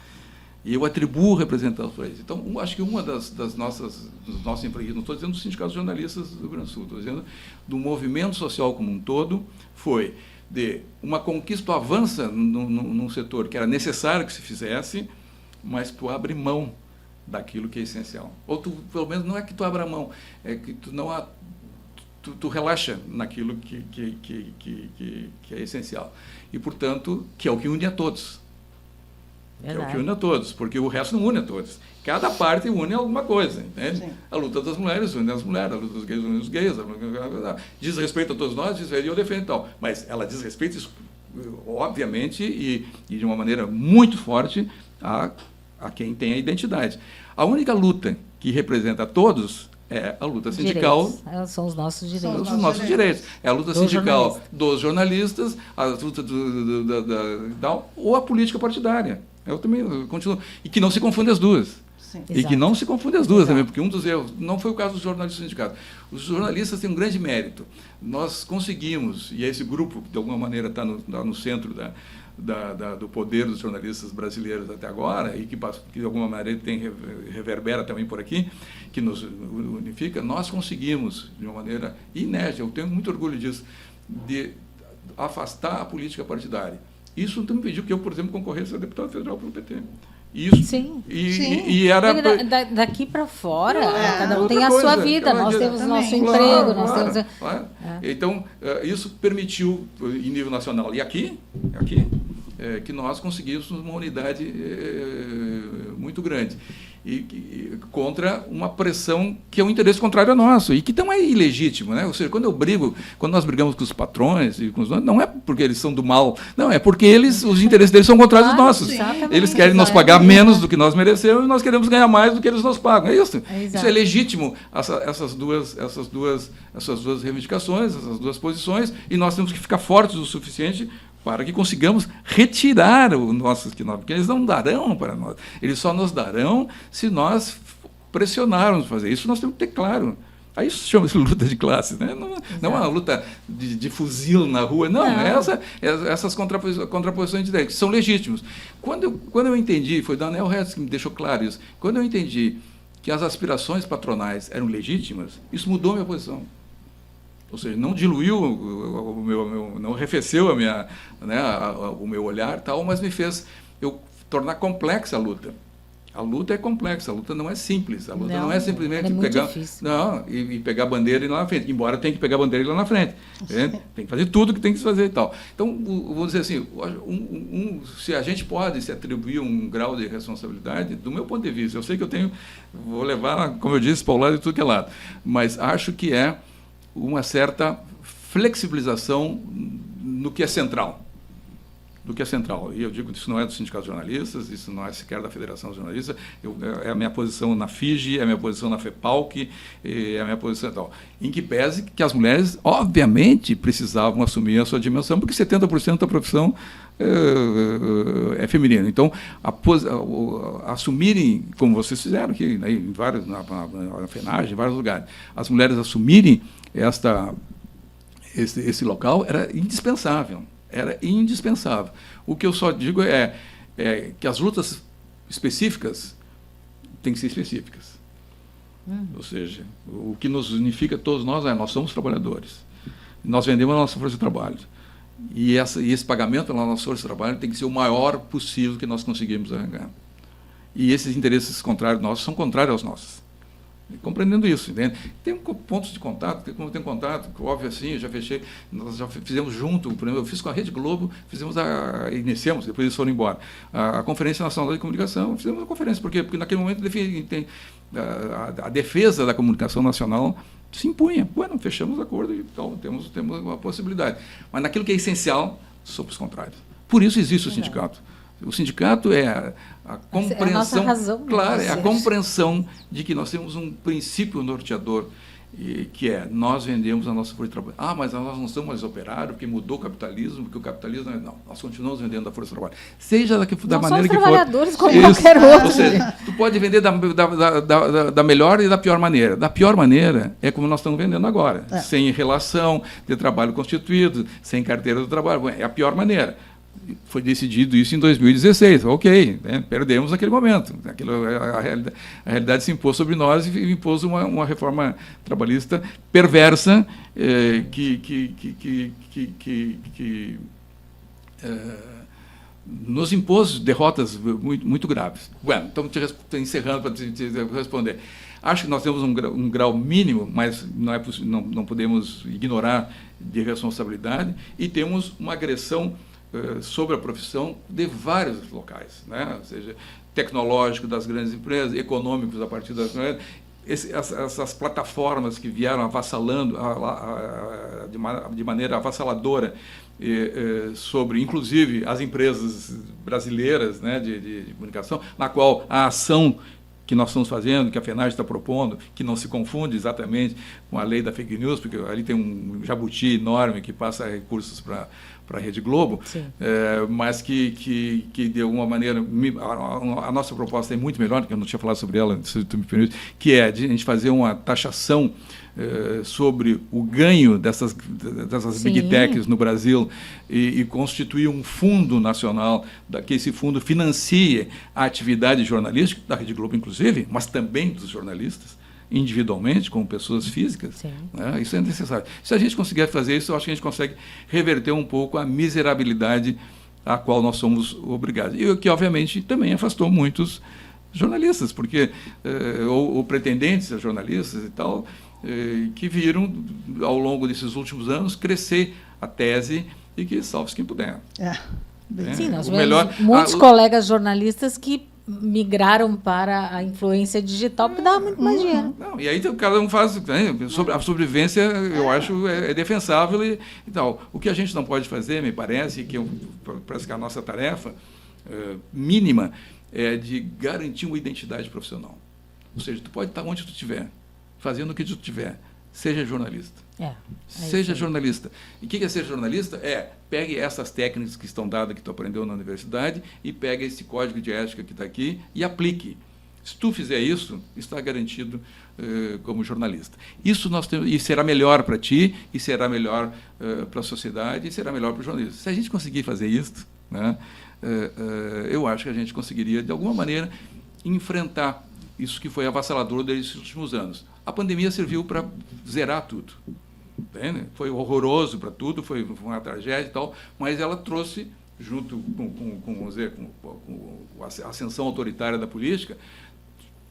E eu atribuo representação para isso. Então, acho que uma dos nossos empregues, não estou dizendo dos sindicatos jornalistas do Rio Grande do Sul, estou dizendo do movimento social como um todo, foi de uma conquista, tu avança num setor que era necessário que se fizesse, mas tu abre mão daquilo que é essencial. Ou tu, pelo menos, não é que tu abra mão, é que tu não há... Tu relaxa naquilo que é essencial. E, portanto, que é o que une a todos. Verdade. É o que une a todos, porque o resto não une a todos. Cada parte une alguma coisa, entende? Sim. A luta das mulheres une as mulheres, a luta dos gays une os gays, diz respeito a todos nós, e eu defendo e tal. Mas ela diz respeito, obviamente, e de uma maneira muito forte, a quem tem a identidade. A única luta que representa a todos é a luta sindical. São os nossos direitos. São os nossos direitos. É a luta sindical dos jornalistas, a luta ou a política partidária. Eu também continuo. E que não se confunde as duas. Sim. E que não se confunde as duas também, porque um dos erros, não foi o caso dos jornalistas sindicatos. Os jornalistas têm um grande mérito. Nós conseguimos, e esse grupo, que de alguma maneira está no centro do poder dos jornalistas brasileiros até agora, e que de alguma maneira reverbera também por aqui, que nos unifica, nós conseguimos, de uma maneira inédita, eu tenho muito orgulho disso, de afastar a política partidária. Isso não impediu que eu, por exemplo, concorresse a deputado federal pelo PT. Isso, sim. E era... Daqui para fora, cada um tem a sua vida, nós temos o nosso emprego, nós temos... Então, isso permitiu, em nível nacional, e aqui que nós conseguimos uma unidade muito grande. E contra uma pressão que é um interesse contrário ao nosso, e que também é ilegítimo, né? Ou seja, quando nós brigamos com os patrões, e com os donos, não é porque eles são do mal, não, é porque os interesses deles são contrários aos nossos. Eles querem nos pagar menos do que nós merecemos, e nós queremos ganhar mais do que eles nos pagam. É isso. Isso é legítimo, essas duas reivindicações, essas duas posições, e nós temos que ficar fortes o suficiente para que consigamos retirar o nosso, porque eles não darão para nós. Eles só nos darão se nós pressionarmos fazer isso. Nós temos que ter claro. Aí isso chama-se luta de classes, né? Não é uma luta de fuzil na rua, não. Essas contraposições de ideias, que são legítimos. Quando eu entendi, foi Daniel Hertz que me deixou claro isso, quando eu entendi que as aspirações patronais eram legítimas, isso mudou a minha posição. Ou seja, não diluiu não arrefeceu o meu olhar, tal, mas me fez eu tornar complexa a luta. A luta é complexa, a luta não é simples. A luta não é simplesmente pegar e pegar a bandeira e ir lá na frente, embora tenha que pegar a bandeira e ir lá na frente. Tem que fazer tudo o que tem que se fazer e tal. Então, vou dizer assim, se a gente pode se atribuir um grau de responsabilidade, do meu ponto de vista, eu sei que vou levar, como eu disse, para o lado de tudo que é lado, mas acho que é uma certa flexibilização no que é central. E eu digo que isso não é do Sindicato de Jornalistas, isso não é sequer da Federação de Jornalistas, é a minha posição na FIGE, é a minha posição na FEPALC, é a minha posição e tal. Em que pese que as mulheres, obviamente, precisavam assumir a sua dimensão, porque 70% da profissão é feminina. Então, assumirem, como vocês fizeram aqui, né, na FENAGE, em vários lugares, as mulheres assumirem esse local era indispensável. O que eu só digo é que as lutas específicas têm que ser específicas. Ou seja, o que nos unifica todos nós somos trabalhadores. Nós vendemos a nossa força de trabalho. E esse pagamento pela nossa força de trabalho tem que ser o maior possível que nós conseguimos arrancar. E esses interesses contrários nossos são contrários aos nossos. Compreendendo isso, entende? Tem pontos de contato, tem contato, óbvio assim, nós já fizemos junto, por exemplo, eu fiz com a Rede Globo, iniciamos, depois eles foram embora, a Conferência Nacional de Comunicação, fizemos uma conferência, por quê? Porque naquele momento a defesa da comunicação nacional se impunha. Bueno, fechamos o acordo e tal, temos uma possibilidade. Mas naquilo que é essencial, somos contrários. Por isso existe o sindicato. O sindicato é a compreensão, é a nossa razão, claro, é a compreensão de que nós temos um princípio norteador, que é, nós vendemos a nossa força de trabalho. Mas nós não somos mais operários, porque mudou o capitalismo, porque o capitalismo... Não, nós continuamos vendendo a força de trabalho. Seja da maneira que for. Nós somos trabalhadores como qualquer outro. Ou seja, tu pode vender da melhor e da pior maneira. Da pior maneira é como nós estamos vendendo agora. Sem relação de trabalho constituído, sem carteira do trabalho. É a pior maneira. Foi decidido isso em 2016, ok, né? Perdemos naquele momento. A realidade se impôs sobre nós e impôs uma reforma trabalhista perversa que nos impôs derrotas muito, muito graves. Bueno, então, encerrando para te responder. Acho que nós temos um grau mínimo, mas não podemos ignorar de responsabilidade, e temos uma agressão sobre a profissão de vários locais, né? Ou seja, tecnológico das grandes empresas, econômicos a partir das grandes, essas plataformas que vieram avassalando de maneira avassaladora sobre, inclusive, as empresas brasileiras, né, de comunicação, na qual a ação que nós estamos fazendo, que a FENAGE está propondo, que não se confunde exatamente com a lei da fake news, porque ali tem um jabuti enorme que passa recursos para a Rede Globo, mas que de alguma maneira, a nossa proposta é muito melhor, que eu não tinha falado sobre ela, se tu me permite, que é de a gente fazer uma taxação sobre o ganho dessas big techs no Brasil e constituir um fundo nacional, que esse fundo financie a atividade jornalística, da Rede Globo inclusive, mas também dos jornalistas, individualmente, como pessoas físicas, né? Isso é necessário. Se a gente conseguir fazer isso, eu acho que a gente consegue reverter um pouco a miserabilidade a qual nós somos obrigados. E o que, obviamente, também afastou muitos jornalistas, porque ou pretendentes a jornalistas e tal, que viram, ao longo desses últimos anos, crescer a tese de que salve-se quem puder. Sim, nós tivemos muitos colegas jornalistas que migraram para a influência digital porque dava muito mais dinheiro. Não, e aí cada um faz, né, a sobrevivência, eu acho, é defensável e tal. O que a gente não pode fazer, me parece, parece que a nossa tarefa mínima é de garantir uma identidade profissional. Ou seja, tu pode estar onde tu estiver, fazendo o que tu estiver, seja jornalista. Seja jornalista. E o que é ser jornalista? Pegue essas técnicas que estão dadas, que tu aprendeu na universidade, e pegue esse código de ética que está aqui e aplique. Se tu fizer isso, está garantido como jornalista. Isso nós temos, e será melhor para ti, e será melhor para a sociedade, e será melhor para o jornalista. Se a gente conseguir fazer isso, né, eu acho que a gente conseguiria, de alguma maneira, enfrentar isso que foi avassalador desses últimos anos. A pandemia serviu para zerar tudo. Foi horroroso para tudo, foi uma tragédia e tal, mas ela trouxe, junto com a ascensão autoritária da política,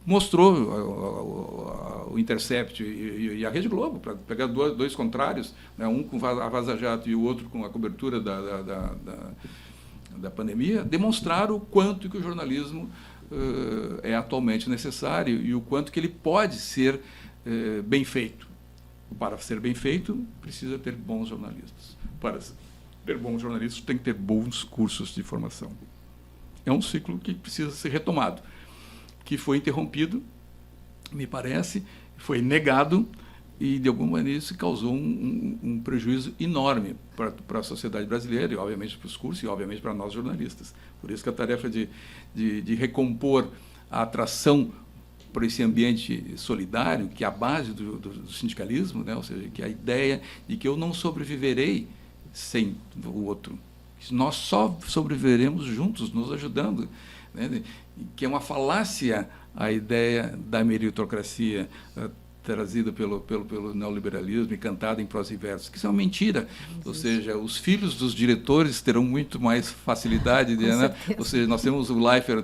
mostrou o Intercept e a Rede Globo, para pegar dois contrários, né, um com a Vaza Jato e o outro com a cobertura da pandemia, demonstraram o quanto que o jornalismo é atualmente necessário e o quanto que ele pode ser bem feito. Para ser bem feito, precisa ter bons jornalistas. Para ter bons jornalistas, tem que ter bons cursos de formação. É um ciclo que precisa ser retomado, que foi interrompido, me parece, foi negado e, de alguma maneira, isso causou um prejuízo enorme para a sociedade brasileira e, obviamente, para os cursos e, obviamente, para nós jornalistas. Por isso que a tarefa de recompor a atração por esse ambiente solidário, que é a base do sindicalismo, né? Ou seja, que é a ideia de que eu não sobreviverei sem o outro. Nós só sobreviveremos juntos, nos ajudando, né? Que é uma falácia a ideia da meritocracia trazida pelo neoliberalismo e cantada em prosa e versos, que isso é uma mentira. Ou seja, os filhos dos diretores terão muito mais facilidade, né? Ou seja, nós temos o Leifert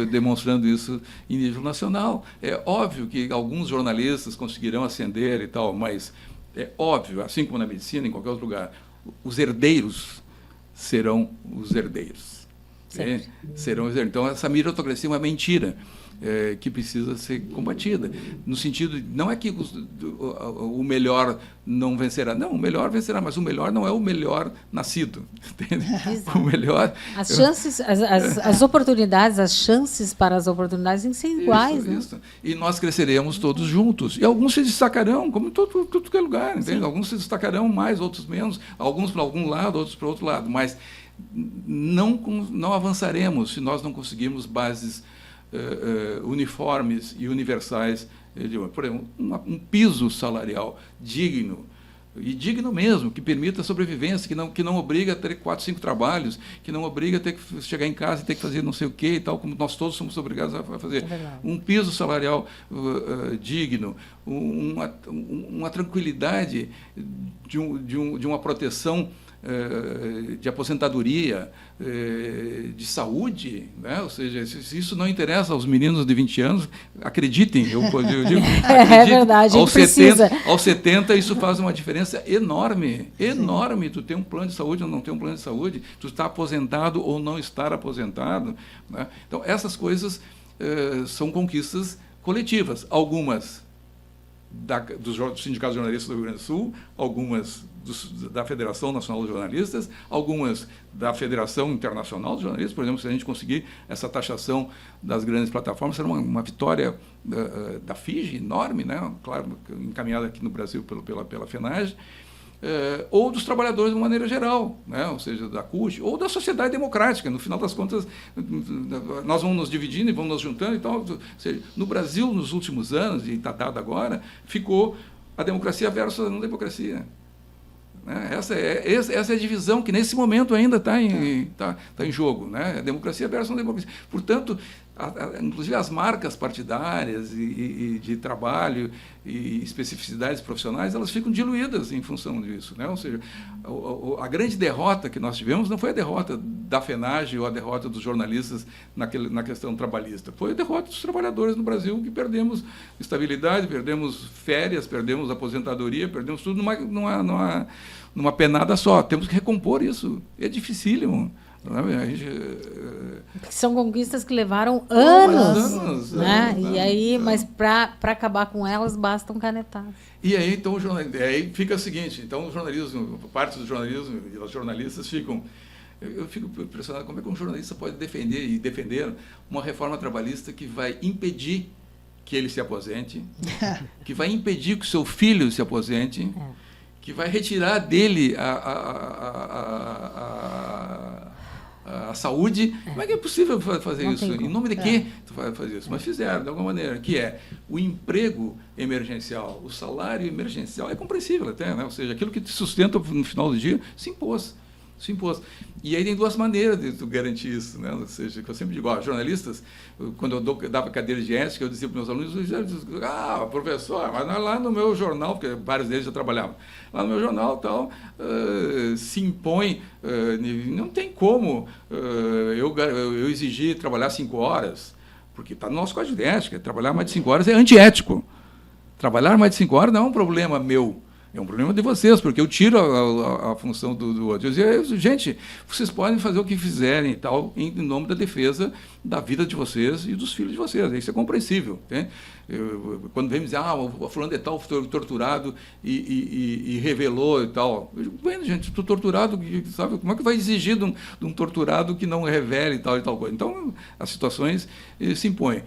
demonstrando isso em nível nacional. É óbvio que alguns jornalistas conseguirão ascender e tal, mas é óbvio, assim como na medicina, em qualquer outro lugar, os herdeiros serão os herdeiros. Serão os herdeiros. Então, essa meritocracia é uma mentira. Que precisa ser combatida, no sentido, não é que o melhor não vencerá, não, o melhor vencerá, mas o melhor não é o melhor nascido, entende? O melhor... As chances, as oportunidades, as chances para as oportunidades têm que ser iguais. Isso. E nós cresceremos todos juntos, e alguns se destacarão, como em todo que é lugar, entende? Sim. Alguns se destacarão mais, outros menos, alguns para algum lado, outros para outro lado, mas não avançaremos se nós não conseguirmos bases uniformes e universais, por exemplo, um piso salarial digno, e digno mesmo, que permita a sobrevivência, que não obriga a ter 4, 5 trabalhos, que não obriga a ter que chegar em casa e ter que fazer não sei o quê e tal, como nós todos somos obrigados a fazer. Um piso salarial digno, uma tranquilidade de uma proteção de aposentadoria, de saúde, né? Ou seja, se isso não interessa aos meninos de 20 anos, acreditem, eu digo, é verdade, aos 70 isso faz uma diferença enorme, enorme. Tu tem um plano de saúde ou não tem um plano de saúde, tu está aposentado ou não estar aposentado, né? Então, essas coisas são conquistas coletivas, algumas dos sindicatos jornalistas do Rio Grande do Sul, algumas da Federação Nacional de Jornalistas, algumas da Federação Internacional de Jornalistas. Por exemplo, se a gente conseguir essa taxação das grandes plataformas, será uma vitória da FIGE enorme, né? Claro, encaminhada aqui no Brasil pela FENAGE, ou dos trabalhadores de uma maneira geral, né? Ou seja, da CUT, ou da sociedade democrática. No final das contas, nós vamos nos dividindo e vamos nos juntando e tal. Ou seja, no Brasil, nos últimos anos, e está dado agora, ficou a democracia versus a não democracia. Essa é a divisão que, nesse momento, ainda está em jogo, né? A democracia versus a não democracia. Portanto, inclusive as marcas partidárias e de trabalho e especificidades profissionais, elas ficam diluídas em função disso, né? Ou seja, a grande derrota que nós tivemos não foi a derrota da FENAGE ou a derrota dos jornalistas na questão trabalhista, foi a derrota dos trabalhadores no Brasil, que perdemos estabilidade, perdemos férias, perdemos aposentadoria, perdemos tudo numa penada só. Temos que recompor isso. É dificílimo. A gente, são conquistas que levaram anos, anos, né? E aí, mas para acabar com elas, bastam canetadas. E aí, então, aí fica o seguinte, então o jornalismo, parte do jornalismo e os jornalistas ficam... Eu fico impressionado como é que um jornalista pode defender uma reforma trabalhista que vai impedir que ele se aposente, que vai impedir que o seu filho se aposente, que vai retirar dele a saúde. Como é que é possível fazer isso? Em nome de quê tu vai fazer isso? Mas fizeram, de alguma maneira, que é o emprego emergencial, o salário emergencial, é compreensível até, né? Ou seja, aquilo que te sustenta no final do dia se impôs. E aí tem duas maneiras de tu garantir isso, né? Ou seja, que eu sempre digo, jornalistas, quando eu dava cadeira de ética, eu dizia para os meus alunos, professor, mas lá no meu jornal, porque vários deles já trabalhavam, lá no meu jornal tal, se impõe, não tem como eu exigir trabalhar 5 horas, porque está no nosso código de ética, trabalhar mais de 5 horas é antiético. Trabalhar mais de 5 horas não é um problema meu. É um problema de vocês, porque eu tiro a função do outro. Eu dizia, gente, vocês podem fazer o que fizerem e tal, em nome da defesa da vida de vocês e dos filhos de vocês. Isso é compreensível. Né? Quando vem dizer, o fulano de tal foi torturado e revelou e tal. Eu digo, bem, gente, estou torturado, sabe? Como é que vai exigir de um torturado que não revele e tal coisa? Então, as situações se impõem.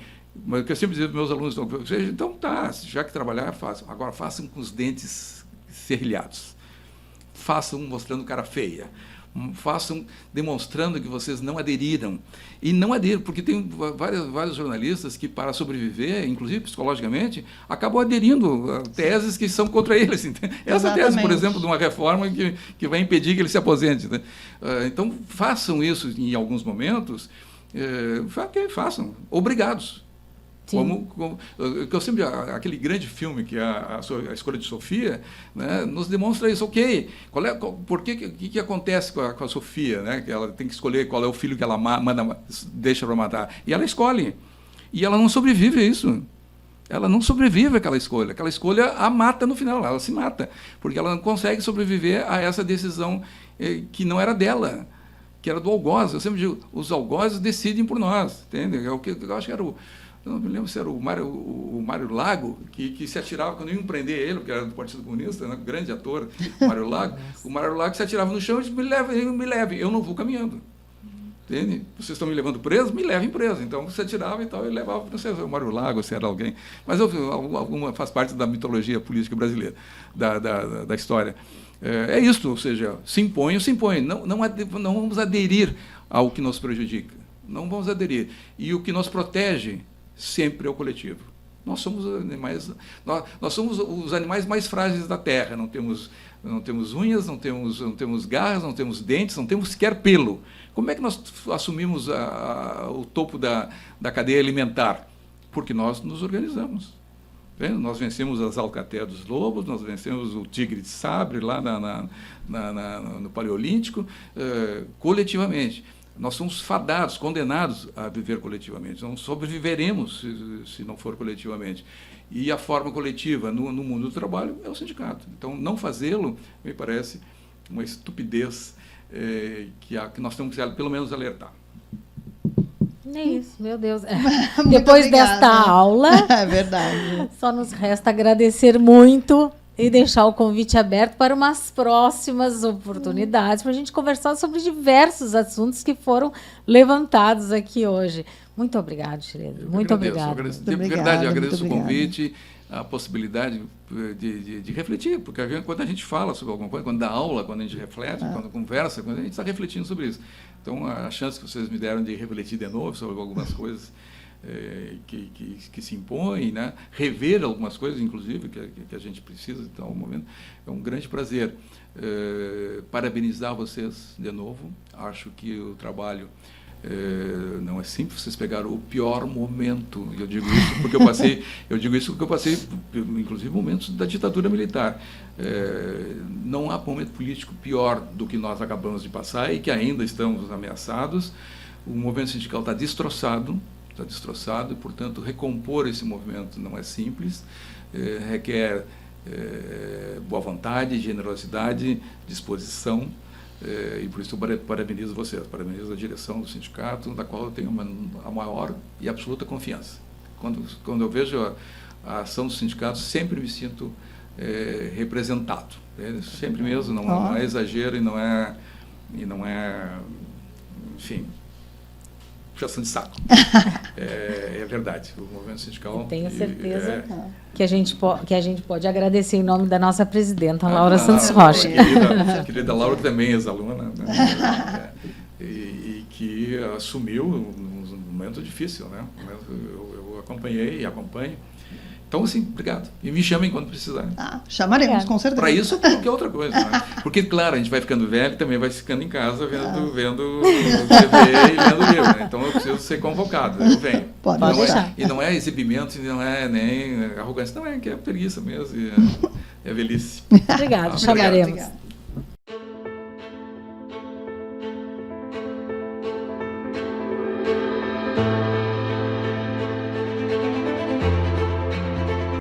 Mas o que eu sempre digo para os meus alunos, então tá, já que trabalhar, façam. Agora, façam com os dentes serrilhados. Façam mostrando cara feia. Façam demonstrando que vocês não aderiram. E não aderiram, porque tem vários jornalistas que, para sobreviver, inclusive psicologicamente, acabam aderindo a teses que são contra eles. Entende? Essa tese, por exemplo, de uma reforma que vai impedir que ele se aposente. Né? Então, façam isso em alguns momentos. Façam. Obrigados. Como que eu sempre, aquele grande filme que é a Escolha de Sofia, né, nos demonstra isso. Por que acontece com a Sofia, né, que ela tem que escolher qual é o filho que ela deixa para matar, e ela escolhe, e ela não sobrevive a isso. Ela não sobrevive àquela escolha. Aquela escolha a mata no final, ela se mata, porque ela não consegue sobreviver a essa decisão que não era dela, que era do algoz. Eu sempre digo, os algozes decidem por nós, entende? Eu acho que era eu não me lembro se era o Mário Lago, que se atirava quando iam prender ele, porque era do Partido Comunista, né, grande ator, Mário Lago. O Mário Lago se atirava no chão e disse, me leve, eu não vou caminhando. Entende? Vocês estão me levando preso? Me levem preso. Então, se atirava e tal, e levava, não sei se era o Mário Lago, se era alguém, mas alguma faz parte da mitologia política brasileira, da história. É isso, ou seja, se impõe. Não vamos aderir ao que nos prejudica. Não vamos aderir. E o que nos protege sempre é o coletivo. Nós somos os animais mais frágeis da Terra. Não temos unhas, não temos garras, não temos dentes, não temos sequer pelo. Como é que nós assumimos o topo da cadeia alimentar? Porque nós nos organizamos. Nós vencemos as alcatéia dos lobos, nós vencemos o tigre de sabre lá no Paleolítico, coletivamente. Nós somos fadados, condenados a viver coletivamente. Não sobreviveremos se não for coletivamente. E a forma coletiva no mundo do trabalho é o sindicato. Então, não fazê-lo, me parece uma estupidez que nós temos que, pelo menos, alertar. É isso, meu Deus. Depois desta aula, é verdade. Só nos resta agradecer muito e deixar o convite aberto para umas próximas oportunidades para a gente conversar sobre diversos assuntos que foram levantados aqui hoje. Muito obrigado, Shirley. Muito obrigada. De verdade, eu agradeço o convite, a possibilidade de refletir, porque quando a gente fala sobre alguma coisa, quando dá aula, quando a gente reflete, quando conversa, quando a gente está refletindo sobre isso. Então, a chance que vocês me deram de refletir de novo sobre algumas coisas que se impõem, né? Rever algumas coisas, inclusive, que a gente precisa em tal momento, é um grande prazer. Parabenizar vocês de novo. Acho que o trabalho não é simples. Vocês pegaram o pior momento. Eu digo isso porque eu passei, inclusive, momentos da ditadura militar. Não há momento político pior do que nós acabamos de passar e que ainda estamos ameaçados. O movimento sindical está destroçado, e, portanto, recompor esse movimento não é simples, requer boa vontade, generosidade, disposição, E por isso eu parabenizo vocês, parabenizo a direção do sindicato, da qual eu tenho a maior e absoluta confiança. Quando eu vejo a ação do sindicato, sempre me sinto representado. Sempre mesmo, não é exagero e não é, enfim, puxação de saco. É verdade. O movimento sindical... Eu tenho certeza que a gente pode agradecer em nome da nossa presidenta, Laura Santos Rocha. Querida Laura também, ex-aluna, né? E que assumiu num momento difícil, né? Eu acompanhei e acompanho. Então, assim, obrigado. E me chamem quando precisarem. Chamaremos, com certeza. Para isso ou para qualquer outra coisa. Né? Porque, claro, a gente vai ficando velho e também vai ficando em casa vendo TV e vendo livro. Né? Então, eu preciso ser convocado. Eu venho. Pode deixar. E não é exibimento, e não é nem arrogância. Não, é que é preguiça mesmo. É velhice. Obrigado, chamaremos. Obrigado.